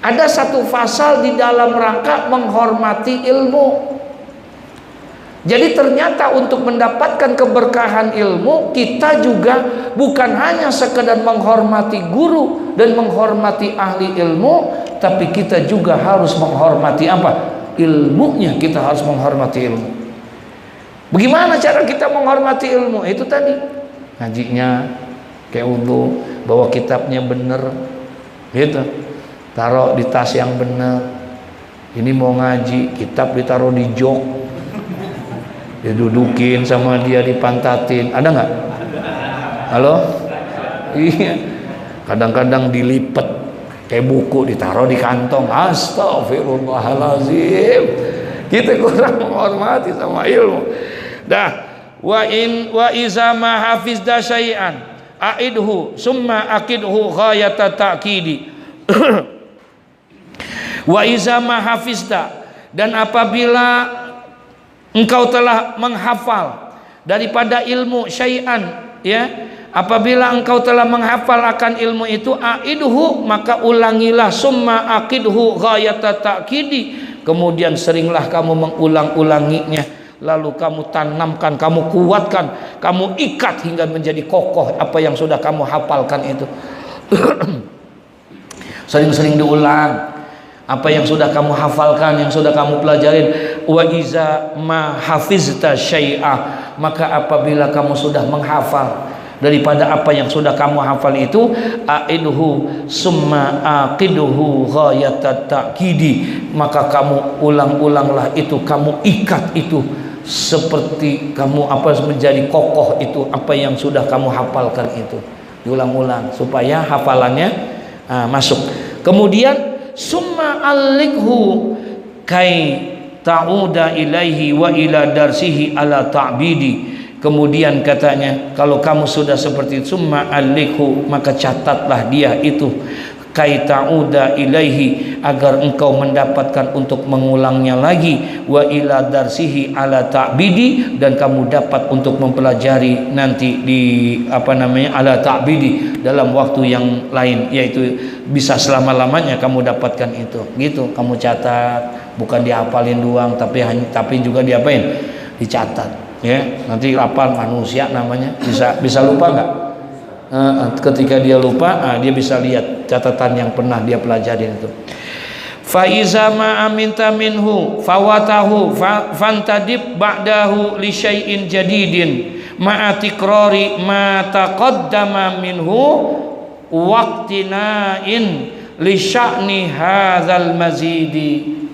Ada satu pasal di dalam rangka menghormati ilmu. Jadi ternyata untuk mendapatkan keberkahan ilmu, kita juga bukan hanya sekedar menghormati guru dan menghormati ahli ilmu, tapi kita juga harus menghormati apa? Ilmunya. Kita harus menghormati ilmu. Bagaimana cara kita menghormati ilmu? Itu tadi, ngajinya kayak wudu, bawa kitabnya bener, gitu, taruh di tas yang bener. Ini mau ngaji, kitab ditaruh di jok, didudukin sama dia, dipantatin. Ada nggak? Halo? Iya. Kadang-kadang dilipet kayak buku, ditaruh di kantong. Astagfirullahalazim. Kita kurang menghormati sama ilmu. Dah, wa iza ma hafizda syai'an a'idhu summa aqidhu ghayata ta'kidi. Wa iza ma hafizda, dan apabila engkau telah menghafal daripada ilmu syai'an, ya, apabila engkau telah menghafal akan ilmu itu, a'idhu, maka ulangilah, summa aqidhu ghayata ta'kidi, kemudian seringlah kamu mengulang-ulanginya, lalu kamu tanamkan, kamu kuatkan, kamu ikat hingga menjadi kokoh apa yang sudah kamu hafalkan itu. Sering-sering diulang apa yang sudah kamu hafalkan, yang sudah kamu pelajarin. Wa iza ma hafizta syai'ah, maka apabila kamu sudah menghafal daripada apa yang sudah kamu hafal itu, a'idhu summa aqidhu ghayata ta'kidi, maka kamu ulang-ulanglah itu, kamu ikat itu seperti kamu menjadi kokoh itu apa yang sudah kamu hafalkan itu. Diulang-ulang supaya hafalannya masuk. Kemudian summa allikhu kai ta'uda ilaihi wa ila darsihi ala ta'bidi. Kemudian katanya, kalau kamu sudah seperti itu, summa allikhu, maka catatlah dia itu, kai ta'uda ilaihi, agar engkau mendapatkan untuk mengulangnya lagi, wa ila darsihi ala ta'bidi, dan kamu dapat untuk mempelajari nanti di ala ta'bidi, dalam waktu yang lain, yaitu bisa selama-lamanya kamu dapatkan itu. Gitu, kamu catat, bukan dihafalin doang, tapi juga diapain? Dicatat. Ya, nanti hafal manusia namanya, bisa lupa nggak? Ketika dia lupa, dia bisa lihat catatan yang pernah dia pelajari itu. Fa iza ma aminta minhu fawatahu fantadib ba'dahu li syai'in jadidin ma'a tikrari ma taqaddama minhu waqtina'in li sya'ni hadzal mazidi.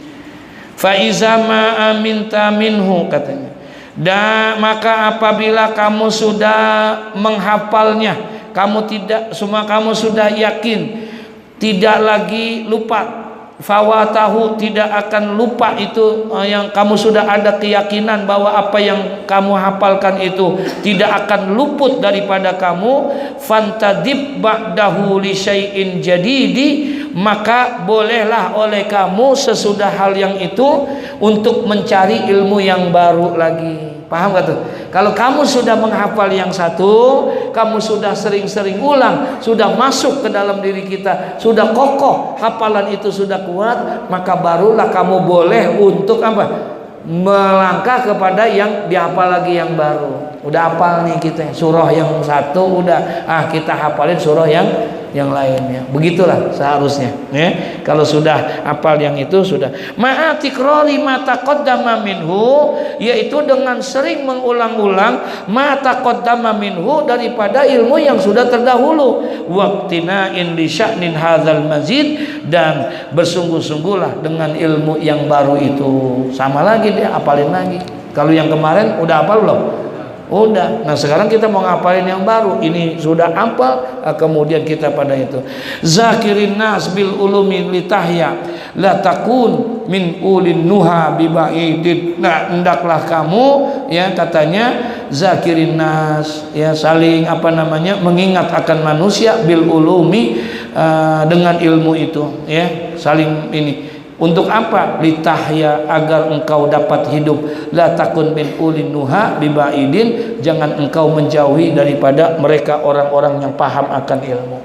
Fa iza ma aminta minhu, katanya, dan maka apabila kamu sudah menghafalnya, kamu sudah yakin, tidak lagi lupa, fawatahu, tidak akan lupa itu, yang kamu sudah ada keyakinan bahwa apa yang kamu hafalkan itu tidak akan luput daripada kamu, fantadib ba'dahu li syai'in jadidi, maka bolehlah oleh kamu sesudah hal yang itu untuk mencari ilmu yang baru lagi. Paham gak tuh? Kalau kamu sudah menghafal yang satu, kamu sudah sering-sering ulang, sudah masuk ke dalam diri kita, sudah kokoh, hafalan itu sudah kuat, maka barulah kamu boleh untuk melangkah kepada yang dihafal lagi yang baru. Udah hafal nih kita surah yang satu, udah kita hafalin surah yang lainnya. Begitulah seharusnya ya. Kalau sudah hafal yang itu sudah ma'atikrori ma taqaddama minhu, yaitu dengan sering mengulang-ulang ma taqaddama minhu, daripada ilmu yang sudah terdahulu, waqtina'in li sya'nin hadzal mazid, dan bersungguh-sungguhlah dengan ilmu yang baru itu. Sama lagi dia hafalin lagi. Kalau yang kemarin udah hafal belum? Udah. Nah sekarang kita mau ngapalin yang baru. Ini sudah hafal, kemudian kita pada itu. Zakirin nas bil ulumi litahya la takun min ulin nuha bibaidid. Nah, hendaklah kamu ya, katanya zakirin nas ya, saling mengingat akan manusia bil ulumi, dengan ilmu itu ya, saling ini. Untuk apa? Litahya, agar engkau dapat hidup. La takun min ulin nuha bibaidin, jangan engkau menjauhi daripada mereka orang-orang yang paham akan ilmu.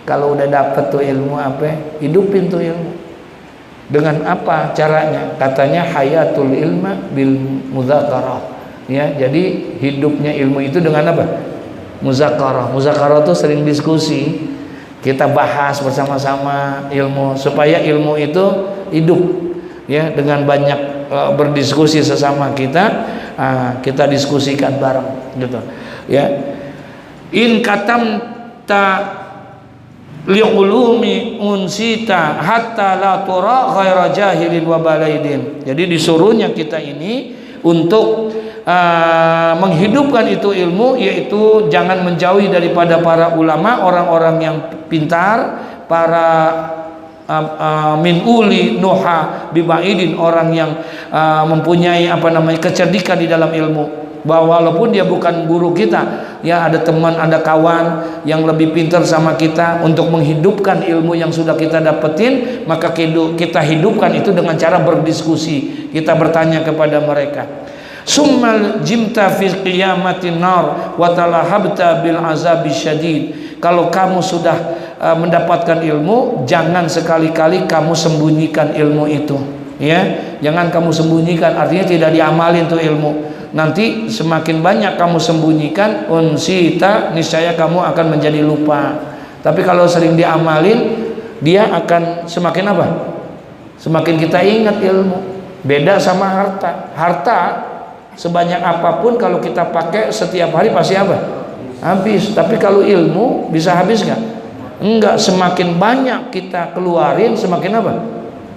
Kalau udah dapat tuh ilmu, apa? Hidupin tuh ilmu. Dengan apa caranya? Katanya hayatul ilma bil muzakarah. Ya, jadi hidupnya ilmu itu dengan apa? Muzakarah. Muzakarah tuh sering diskusi. Kita bahas bersama-sama ilmu, supaya ilmu itu hidup ya, dengan banyak berdiskusi sesama kita, kita diskusikan bareng gitu ya. In katamta li'ulumi unsita hatta la tura ghaira jahilin wa balaidin. Jadi disuruhnya kita ini untuk menghidupkan itu ilmu, yaitu jangan menjauhi daripada para ulama, orang-orang yang pintar, para min uli nuha bibaidin, orang yang mempunyai kecerdikan di dalam ilmu. Bahwa walaupun dia bukan guru kita ya, ada teman, ada kawan yang lebih pintar sama kita, untuk menghidupkan ilmu yang sudah kita dapetin, maka kita hidupkan itu dengan cara berdiskusi. Kita bertanya kepada mereka. Summal jimta fi qiyamatin nar wa talahabta bil azabi syadid. Kalau kamu sudah mendapatkan ilmu, jangan sekali-kali kamu sembunyikan ilmu itu ya. Jangan kamu sembunyikan, artinya tidak diamalin tuh ilmu. Nanti semakin banyak kamu sembunyikan, unsita, niscaya kamu akan menjadi lupa. Tapi kalau sering diamalin, dia akan semakin apa? Semakin kita ingat ilmu. Beda sama harta. Harta sebanyak apapun kalau kita pakai setiap hari pasti apa? Habis. Tapi kalau ilmu bisa habis nggak? Enggak. Semakin banyak kita keluarin, semakin apa?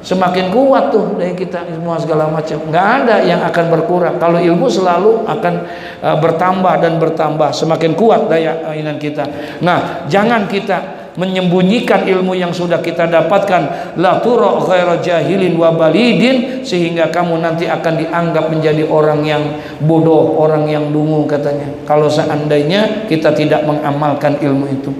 Semakin kuat tuh dari kita semua segala macam. Nggak ada yang akan berkurang. Kalau ilmu selalu akan bertambah dan bertambah. Semakin kuat daya iman kita. Nah, jangan kita menyembunyikan ilmu yang sudah kita dapatkan, la tura ghaira jahilin wa balidin, sehingga kamu nanti akan dianggap menjadi orang yang bodoh, orang yang dungu katanya, kalau seandainya kita tidak mengamalkan ilmu itu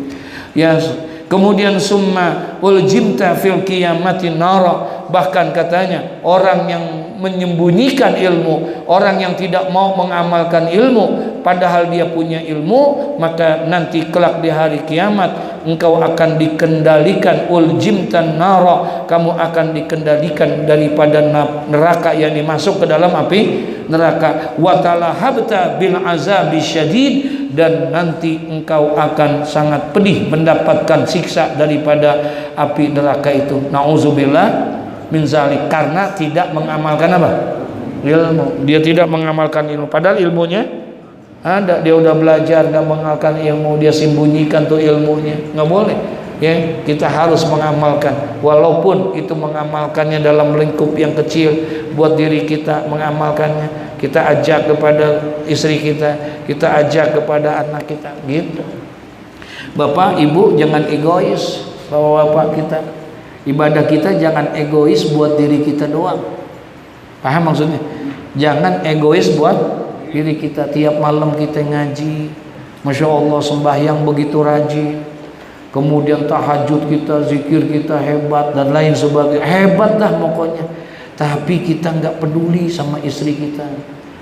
ya. Kemudian summa uljimta fil qiyamati nara, bahkan katanya orang yang menyembunyikan ilmu, orang yang tidak mau mengamalkan ilmu padahal dia punya ilmu, maka nanti kelak di hari kiamat engkau akan dikendalikan, uljimtan nara, kamu akan dikendalikan daripada neraka, yang dimasuk ke dalam api neraka. Wa talahabta bil azabi syadid, dan nanti engkau akan sangat pedih mendapatkan siksa daripada api neraka itu. Nauzubillah min zalik, karena tidak mengamalkan apa? Ilmu. Dia tidak mengamalkan ilmu, padahal ilmunya ada, dia udah belajar, nggak mengamalkan ilmu, dia sembunyikan tuh ilmunya. Nggak boleh ya, kita harus mengamalkan, walaupun itu mengamalkannya dalam lingkup yang kecil. Buat diri kita mengamalkannya, kita ajak kepada istri kita, kita ajak kepada anak kita gitu. Bapak ibu jangan egois, bapak-bapak kita, ibadah kita jangan egois buat diri kita doang. Paham maksudnya? Jangan egois buat diri kita. Tiap malam kita ngaji, Masya Allah, sembahyang begitu rajin, kemudian tahajud kita, zikir kita hebat dan lain sebagainya, hebat dah pokoknya. Tapi kita nggak peduli sama istri kita,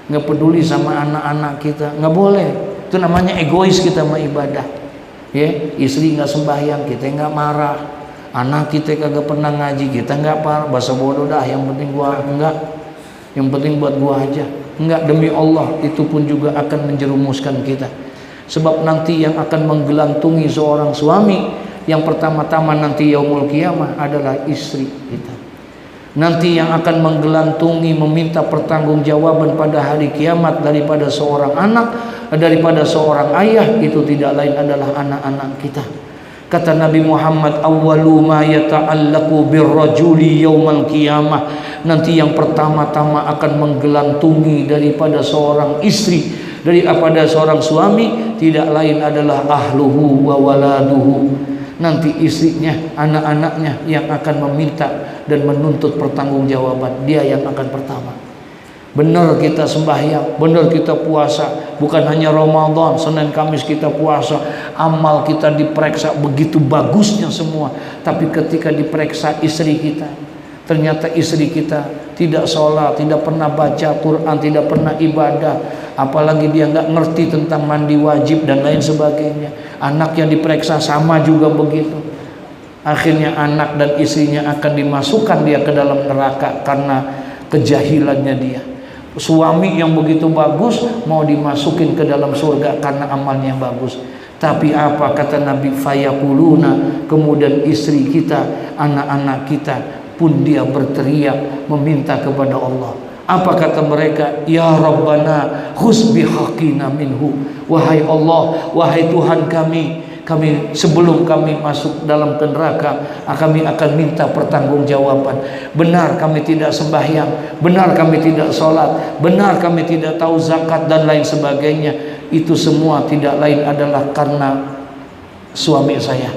nggak peduli sama anak-anak kita. Nggak boleh, itu namanya egois kita sama ibadah ya. Istri nggak sembahyang, kita nggak marah. Anak kita kagak pernah ngaji, kita nggak parah, bahasa bodoh dah, yang penting gua enggak, yang penting buat gua aja. Enggak, demi Allah, itu pun juga akan menjerumuskan kita. Sebab nanti yang akan menggelantungi seorang suami yang pertama-tama nanti yaumul qiyamah adalah istri kita. Nanti yang akan menggelantungi meminta pertanggungjawaban pada hari kiamat daripada seorang anak, daripada seorang ayah, itu tidak lain adalah anak-anak kita. Kata Nabi Muhammad, awwalu ma yata'allaqu birrajuli yaumal qiyamah, nanti yang pertama-tama akan menggelantungi daripada seorang istri, daripada seorang suami, tidak lain adalah ahluhu wa waladuhu. Nanti istrinya, anak-anaknya yang akan meminta dan menuntut pertanggungjawaban. Dia yang akan pertama. Benar kita sembahyang, benar kita puasa, bukan hanya Ramadan, Senin Kamis kita puasa, amal kita diperiksa begitu bagusnya semua. Tapi ketika diperiksa istri kita, ternyata istri kita tidak sholat, tidak pernah baca Quran, tidak pernah ibadah, apalagi dia nggak ngerti tentang mandi wajib dan lain sebagainya. Anak yang diperiksa sama juga begitu. Akhirnya anak dan istrinya akan dimasukkan dia ke dalam neraka karena kejahilannya dia. Suami yang begitu bagus mau dimasukin ke dalam surga karena amalnya bagus. Tapi apa kata Nabi, fayakuluna, kemudian istri kita, anak-anak kita pun dia berteriak meminta kepada Allah. Apa kata mereka? Ya Rabbana khuz bihaqina minhu. Wahai Allah, wahai Tuhan kami sebelum kami masuk dalam neraka, kami akan minta pertanggungjawaban. Benar kami tidak sembahyang, benar kami tidak sholat, benar kami tidak tahu zakat dan lain sebagainya. Itu semua tidak lain adalah karena suami saya,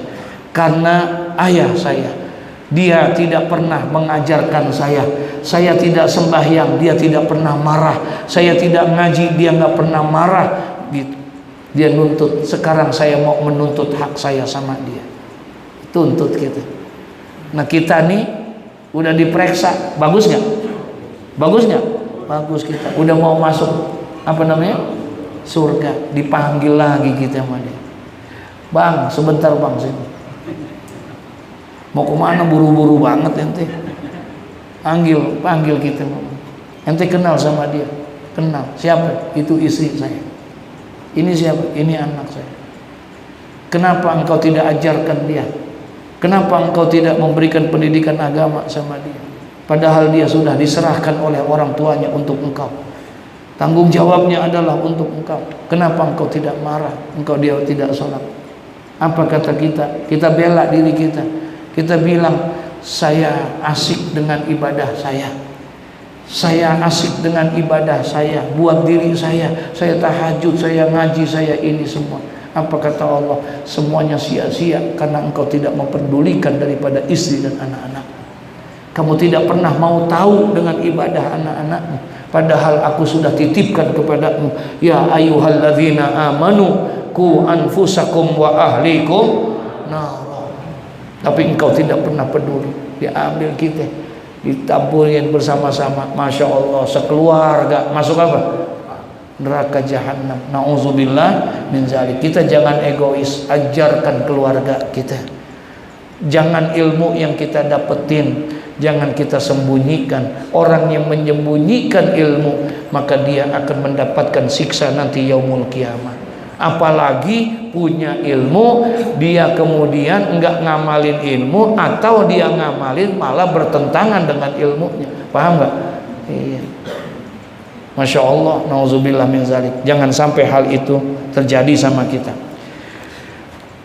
karena ayah saya. Dia tidak pernah mengajarkan saya tidak sembahyang, dia tidak pernah marah, saya tidak ngaji, dia nggak pernah marah gitu. Dia nuntut, sekarang saya mau menuntut hak saya sama dia. Tuntut kita. Nah kita nih udah diperiksa, bagus nggak? Bagus nggak? Bagus kita. Udah mau masuk apa namanya? Surga. Dipanggil lagi kita sama dia. Bang, sebentar bang sini. Mau kemana buru-buru banget ente? Panggil kita. Ente kenal sama dia? Kenal. Siapa? Itu istri saya. Ini siapa? Ini anak saya. Kenapa engkau tidak ajarkan dia? Kenapa engkau tidak memberikan pendidikan agama sama dia? Padahal dia sudah diserahkan oleh orang tuanya untuk engkau. Tanggung jawabnya adalah untuk engkau. Kenapa engkau tidak marah? Engkau dia tidak sholat. Apa kata kita? Kita bela diri kita. Kita bilang, saya asik dengan ibadah saya. Saya asik dengan ibadah saya, buat diri saya tahajud, saya ngaji, saya ini semua. Apa kata Allah? Semuanya sia-sia karena engkau tidak memperdulikan daripada istri dan anak-anak. Kamu tidak pernah mau tahu dengan ibadah anak-anakmu, padahal aku sudah titipkan kepadamu, ya ayyuhalladzina amanu qu anfusakum wa ahlikum nar. Tapi engkau tidak pernah peduli. Diambil kita, ditaburin bersama-sama, masya Allah, sekeluarga masuk apa? Neraka jahanam. Nauzubillah min zalik. Kita jangan egois, ajarkan keluarga kita. Jangan ilmu yang kita dapetin jangan kita sembunyikan. Orang yang menyembunyikan ilmu, maka dia akan mendapatkan siksa nanti yaumul qiyamah. Apalagi punya ilmu, dia kemudian enggak ngamalin ilmu, atau dia ngamalin malah bertentangan dengan ilmunya. Paham enggak? Iya. Masya Allah, nauzubillah min zalik. Jangan sampai hal itu terjadi sama kita.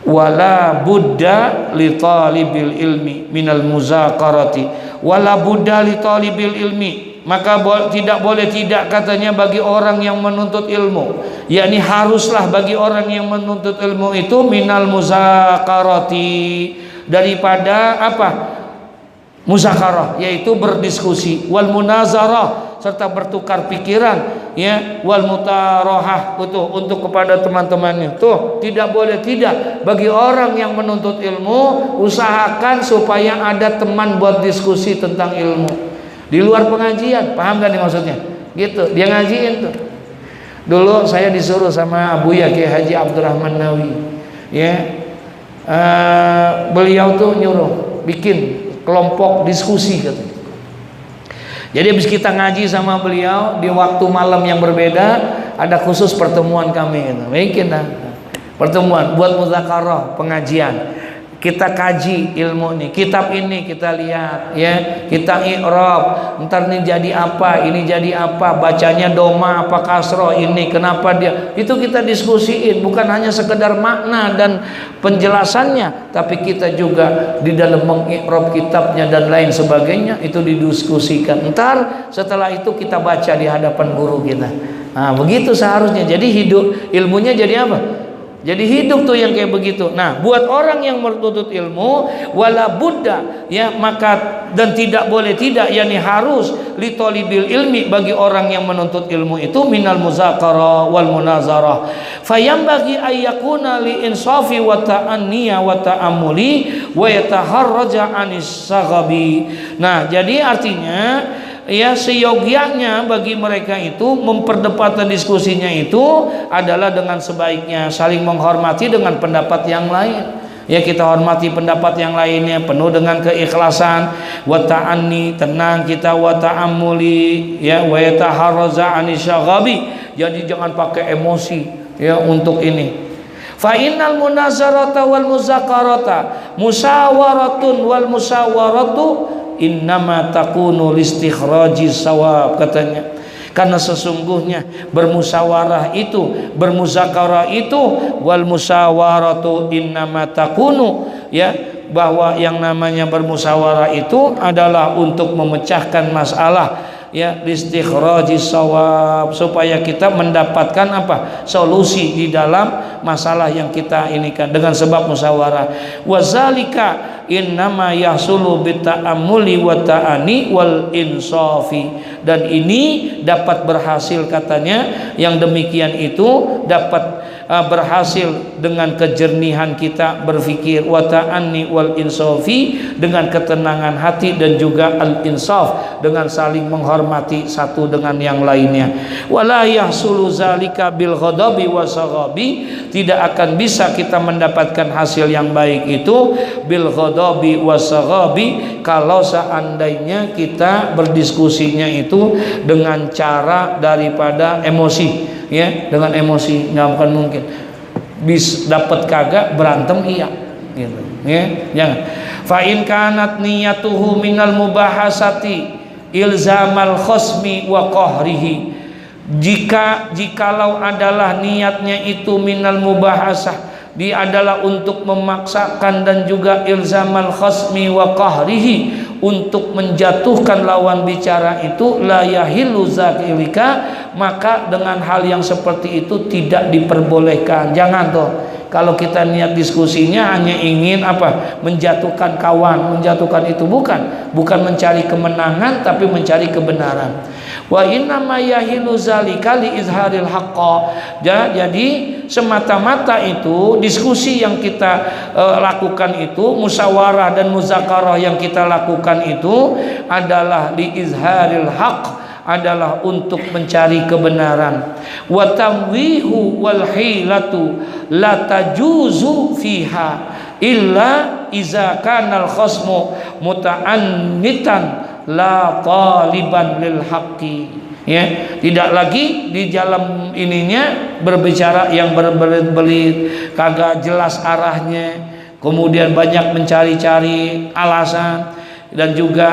Wala budda li talibil ilmi minal muzakarati. Wala budda li talibil ilmi. Maka tidak boleh tidak katanya bagi orang yang menuntut ilmu, yakni haruslah bagi orang yang menuntut ilmu itu minal muzakarati, daripada apa? Muzakarah, yaitu berdiskusi, wal munazarah, serta bertukar pikiran, ya, wal mutarohah, untuk kepada teman-temannya. Tuh, tidak boleh tidak bagi orang yang menuntut ilmu, usahakan supaya ada teman buat diskusi tentang ilmu. Di luar pengajian, paham gak nih maksudnya? Gitu, dia ngajiin tuh. Dulu saya disuruh sama Buya Kiai Haji Abdurrahman Nawi, ya, beliau tuh nyuruh bikin kelompok diskusi katanya. Jadi habis kita ngaji sama beliau di waktu malam yang berbeda, ada khusus pertemuan kami gitu. Bikin pertemuan buat muzakarah, pengajian. Kita kaji ilmu nih, kitab ini kita lihat ya, kita i'rab, ntar nih jadi apa, ini jadi apa, bacanya doma apa kasroh, ini kenapa dia, itu kita diskusiin, bukan hanya sekedar makna dan penjelasannya, tapi kita juga di dalam mengi'rab kitabnya dan lain sebagainya, itu didiskusikan. Ntar setelah itu kita baca di hadapan guru kita. Nah begitu seharusnya. Jadi hidup ilmunya jadi apa? Jadi hidup tuh yang kayak begitu. Nah, buat orang yang menuntut ilmu, wala buddha, ya, maka dan tidak boleh tidak, yakni harus li talibil ilmi, bagi orang yang menuntut ilmu itu minal muzakara wal munazarah. Fayambagi ayyakuna li insafi wa ta'anniya wa ta'amuli wa yataharraja anis saghabi. Nah, jadi artinya ya seyogianya bagi mereka itu memperdebatkan diskusinya itu adalah dengan sebaiknya, saling menghormati dengan pendapat yang lain. Ya, kita hormati pendapat yang lainnya penuh dengan keikhlasan, wa ta'anni, tenang kita, wa ta'amuli, ya, wa yataharraza anisyaghabi. Jadi jangan pakai emosi ya untuk ini. Fa innal munazarata wal muzakarata musawaratun wal musawaratu innama takunu listikhraji sawab, katanya. Karena sesungguhnya bermusyawarah itu, bermuzakarah itu, wal musyawaratu innama takunu, ya, bahwa yang namanya bermusyawarah itu adalah untuk memecahkan masalah, ya, listikhraji sawab, supaya kita mendapatkan apa? Solusi di dalam masalah yang kita ini kan dengan sebab musyawarah. Wazalika innama yahsulu bita'amuli wa ta'ani wal insafi, dan ini dapat berhasil, katanya, yang demikian itu dapat berhasil dengan kejernihan kita berfikir, wa ta'anni wal insafi, dengan ketenangan hati, dan juga al insaf, dengan saling menghormati satu dengan yang lainnya. Wala yahsulu zalika bil ghadabi wasaghabi, tidak akan bisa kita mendapatkan hasil yang baik itu bil ghadabi wasaghabi, kalau seandainya kita berdiskusinya itu dengan cara daripada emosi, ya, dengan emosi nggak akan mungkin. Bis dapat kagak, berantem iya, gitu, ya, jangan. Fa in kanat niyatuhu minal mubahasati ilzamal khasmi wa qahrihi, jikalau adalah niatnya itu minal mubahasah, dia adalah untuk memaksakan dan juga ilzamal khasmi wa qahrihi, untuk menjatuhkan lawan bicara itu, la yahillu zakilika, maka dengan hal yang seperti itu tidak diperbolehkan. Jangan tuh, kalau kita niat diskusinya hanya ingin apa? Menjatuhkan kawan, menjatuhkan itu, bukan mencari kemenangan, tapi mencari kebenaran. Wa inna ma yahilu zalika li izharil haqqa. Jadi semata-mata itu diskusi yang kita lakukan itu, musyawarah dan muzakarah yang kita lakukan itu adalah li izharil haqq, adalah untuk mencari kebenaran. Wa tamwihu wal hilatu la tajuzu fiha illa iza kanal khasmu muta'annitan la taliban lil haqqi, ya, tidak lagi di dalam ininya berbicara yang berbelit-belit, kagak jelas arahnya, kemudian banyak mencari-cari alasan, dan juga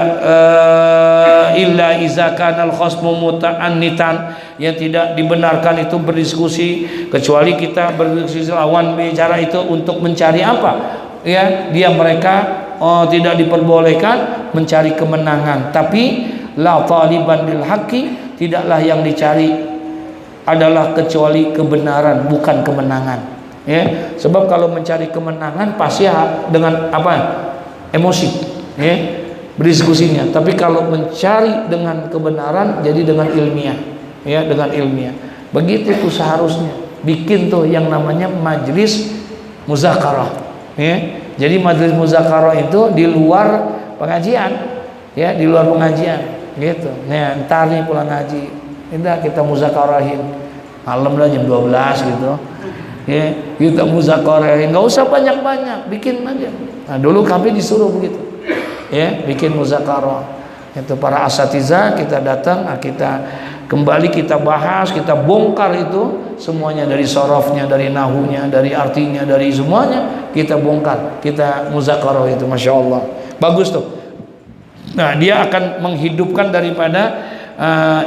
illa iza kanal khasmu muta'annitan, yang tidak dibenarkan itu berdiskusi, kecuali kita berdiskusi lawan bicara itu untuk mencari apa, ya, mereka tidak diperbolehkan mencari kemenangan, tapi la taliban lil haqqi, tidaklah yang dicari adalah kecuali kebenaran, bukan kemenangan, ya. Sebab kalau mencari kemenangan pasti dengan apa? Emosi, ya, berdiskusinya. Tapi kalau mencari dengan kebenaran, jadi dengan ilmiah, ya, dengan ilmiah. Begitu tuh seharusnya bikin tuh yang namanya majelis muzakarah, ya. Jadi majelis muzakarah itu di luar pengajian, ya, di luar pengajian, gitu. Nah, ntar nih pulang ngaji, kita muzakarahin malam lah jam 12 gitu, ya, kita muzakarahin, nggak usah banyak-banyak, bikin aja. Nah, dulu kami disuruh begitu, ya, bikin muzakarah, Itu para asatidzah kita datang, kita kembali, kita bahas, kita bongkar itu semuanya, dari sorofnya, dari nahunya, dari artinya, dari semuanya kita bongkar, kita muzakarah itu. Masya Allah, bagus tuh. Nah, dia akan menghidupkan daripada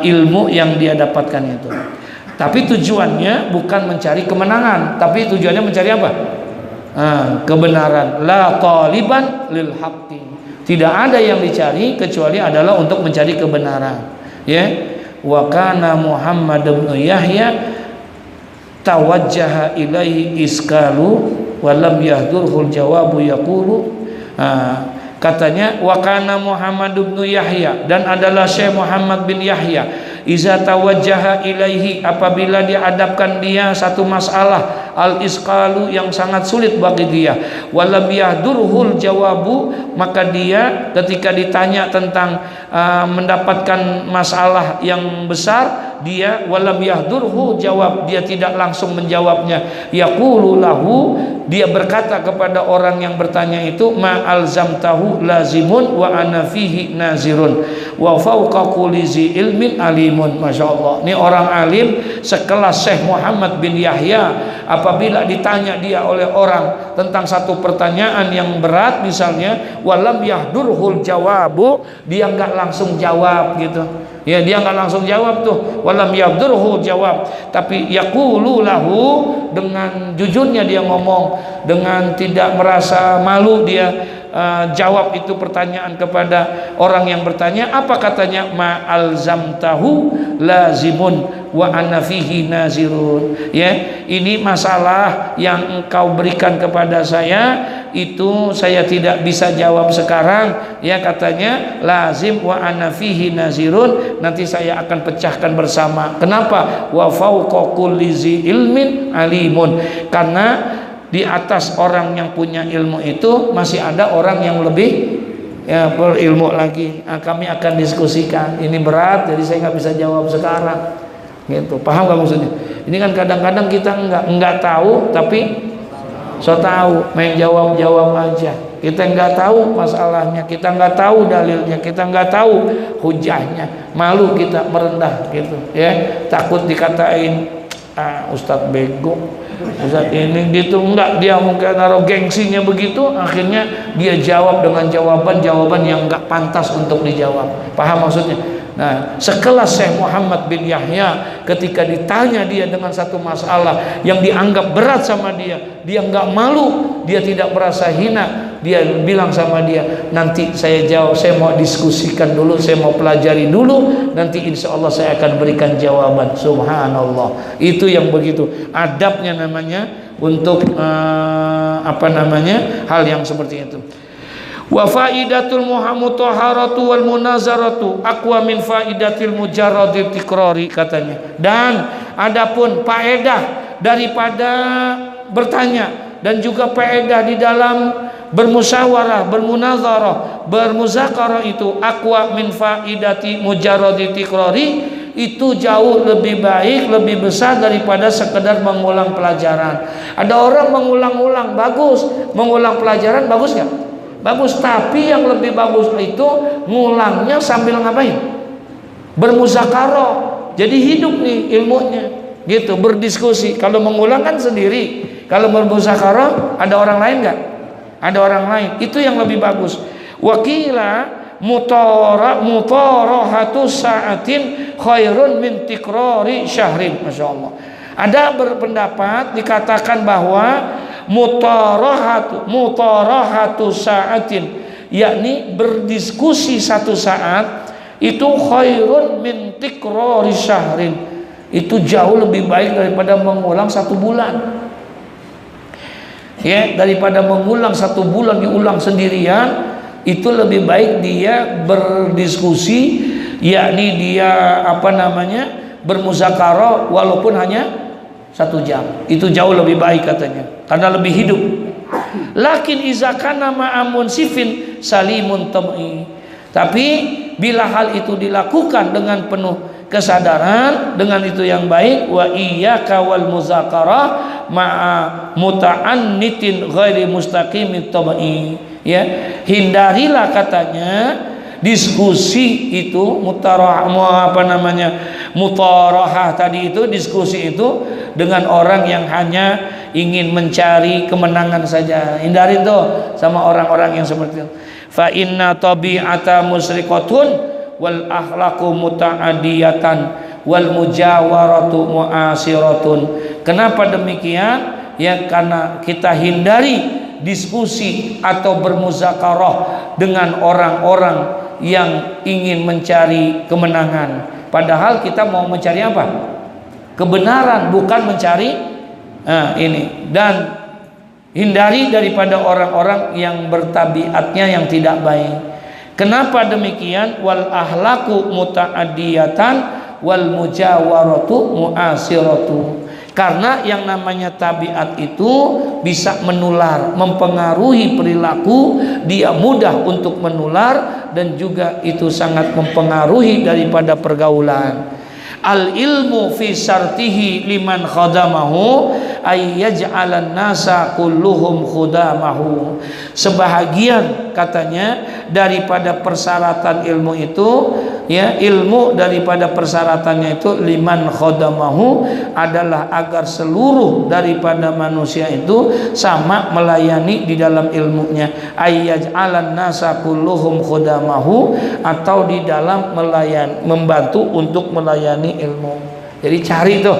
ilmu yang dia dapatkan itu. Tapi tujuannya bukan mencari kemenangan, tapi tujuannya mencari apa? Kebenaran. La taliban lil haqqi. Tidak ada yang dicari kecuali adalah untuk mencari kebenaran. Ya. Wa kana Muhammad bin Yahya tawajjaha ilaihi iskalu wa lam yahdurhul jawabu yaqulu. Katanya wa kana Muhammad bin Yahya, dan adalah Syekh Muhammad bin Yahya, iza tawajjaha ilaihi, apabila dihadapkan dia satu masalah al-isqalu yang sangat sulit bagi dia, walam yahdurhul jawabu, maka dia ketika ditanya tentang mendapatkan masalah yang besar, dia walam yahdurhu jawab, dia tidak langsung menjawabnya, yaqulu lahu, dia berkata kepada orang yang bertanya itu, ma alzamtahu lazimun wa ana fihi nazirun wa fawqa kulli zi ilmin alimun. Masya Allah, ini orang alim sekelas Syekh Muhammad bin Yahya, apabila ditanya dia oleh orang tentang satu pertanyaan yang berat misalnya, walam yahdurhul jawabu, dia enggak langsung jawab gitu. Ya, dia nggak langsung jawab tuh, walam yabdurhu jawab, tapi yaqulu lahu, dengan jujurnya dia ngomong, dengan tidak merasa malu dia jawab itu pertanyaan kepada orang yang bertanya. Apa katanya? Ma alzamtahu lazimun wa ana fihi nazirun. Ya, ini masalah yang engkau berikan kepada saya, itu saya tidak bisa jawab sekarang, ya, katanya lazim wa ana fihi nazirun, nanti saya akan pecahkan bersama. Kenapa? Wa fawqa kulli zi ilmin alimun, karena di atas orang yang punya ilmu itu masih ada orang yang lebih berilmu lagi. Kami akan diskusikan, ini berat jadi saya nggak bisa jawab sekarang gitu. Paham nggak maksudnya? Ini kan kadang-kadang kita nggak tahu tapi so tahu, main jawab aja. Kita nggak tahu masalahnya, kita nggak tahu dalilnya, kita nggak tahu hujahnya, malu kita merendah gitu ya, takut dikatain Ustadz bego, Ustadz ini gitu. Enggak, dia mungkin naruh gengsinya begitu, akhirnya dia jawab dengan jawaban yang nggak pantas untuk dijawab. Paham maksudnya? Nah, sekelas Syekh Muhammad bin Yahya, ketika ditanya dia dengan satu masalah yang dianggap berat sama dia nggak malu, dia tidak merasa hina, dia bilang sama dia, nanti saya jawab, saya mau diskusikan dulu, saya mau pelajari dulu, nanti insya Allah saya akan berikan jawaban. Subhanallah, itu yang begitu adabnya namanya untuk hal yang seperti itu. Wa faidatul mutahharatu wal munazaratu aqwa min faidatil mujarradil tikrari, katanya. Dan adapun faedah daripada bertanya dan juga faedah di dalam bermusyawarah, bermunazarah, bermuzakarah itu aqwa min faidati mujarradil tikrari, itu jauh lebih baik, lebih besar daripada sekedar mengulang pelajaran. Ada orang mengulang-ulang, bagus, mengulang pelajaran bagus nggak? Bagus, tapi yang lebih bagus itu ngulangnya sambil ngapain? Bermuzakarah. Jadi hidup nih ilmunya, gitu, berdiskusi. Kalau mengulang kan sendiri, kalau bermuzakarah ada orang lain nggak? Ada orang lain. Itu yang lebih bagus. Wakila mutarahatu sa'atin khairun min tikrari syahrin. Masya Allah. Ada berpendapat dikatakan bahwa mutarahatu sa'atin, yakni berdiskusi satu saat, itu khairun min tikrari syahrin, itu jauh lebih baik daripada mengulang satu bulan. Ya, daripada mengulang satu bulan diulang sendirian, itu lebih baik dia berdiskusi, yakni dia bermuzakarah walaupun hanya 1 jam. Itu jauh lebih baik katanya, karena lebih hidup. Lakin iza kana ma'amun sifin salimun tam'i, tapi bila hal itu dilakukan dengan penuh kesadaran, dengan itu yang baik, wa iyyaka wal muzakarah ma'a muta'annitin ghairi mustaqimit tam'i, ya, hindarilah katanya diskusi itu mutarahah tadi itu, diskusi itu dengan orang yang hanya ingin mencari kemenangan saja. Hindarin tuh sama orang-orang yang seperti itu. Fa inna tabi'ata musriqatun wal akhlaqu muta'adiyatan wal mujawaratu mu'asiratun. Kenapa demikian? Ya karena kita hindari diskusi atau bermuzakarah dengan orang-orang yang ingin mencari kemenangan, padahal kita mau mencari apa? Kebenaran, bukan mencari ini. Dan hindari daripada orang-orang yang bertabiatnya yang tidak baik. Kenapa demikian? Wal ahlaku muta'adiyatan wal mujawaratu mu'asiratu. Karena yang namanya tabiat itu bisa menular, mempengaruhi perilaku, dia mudah untuk menular, dan juga itu sangat mempengaruhi daripada pergaulan. Al ilmu fi syartihi liman khadamahu ay yaj'alan nasa kulluhum khudamahu. Sebahagian katanya daripada persyaratan ilmu itu, ya, ilmu daripada persyaratannya itu liman khadamahu adalah agar seluruh daripada manusia itu sama melayani di dalam ilmunya. Ay yaj'alan nasa kulluhum khudamahu, atau di dalam membantu untuk melayani ilmu. Jadi cari tuh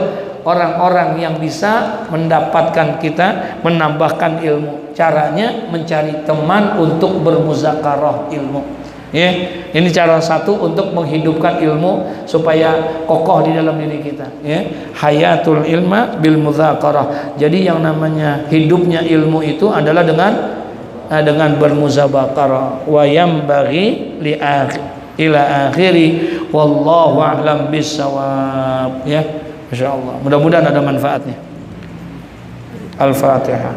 orang-orang yang bisa mendapatkan kita, menambahkan ilmu. Caranya mencari teman untuk bermuzakarah ilmu. Ya, ini cara satu untuk menghidupkan ilmu supaya kokoh di dalam diri kita. Ya, hayatul ilma bil muzakarah. Jadi yang namanya hidupnya ilmu itu adalah dengan bermuzakarah. Wa yambaghi li ila akhiri wallahu a'lam bissawab. Ya, insyaallah mudah-mudahan ada manfaatnya. Al-Fatihah.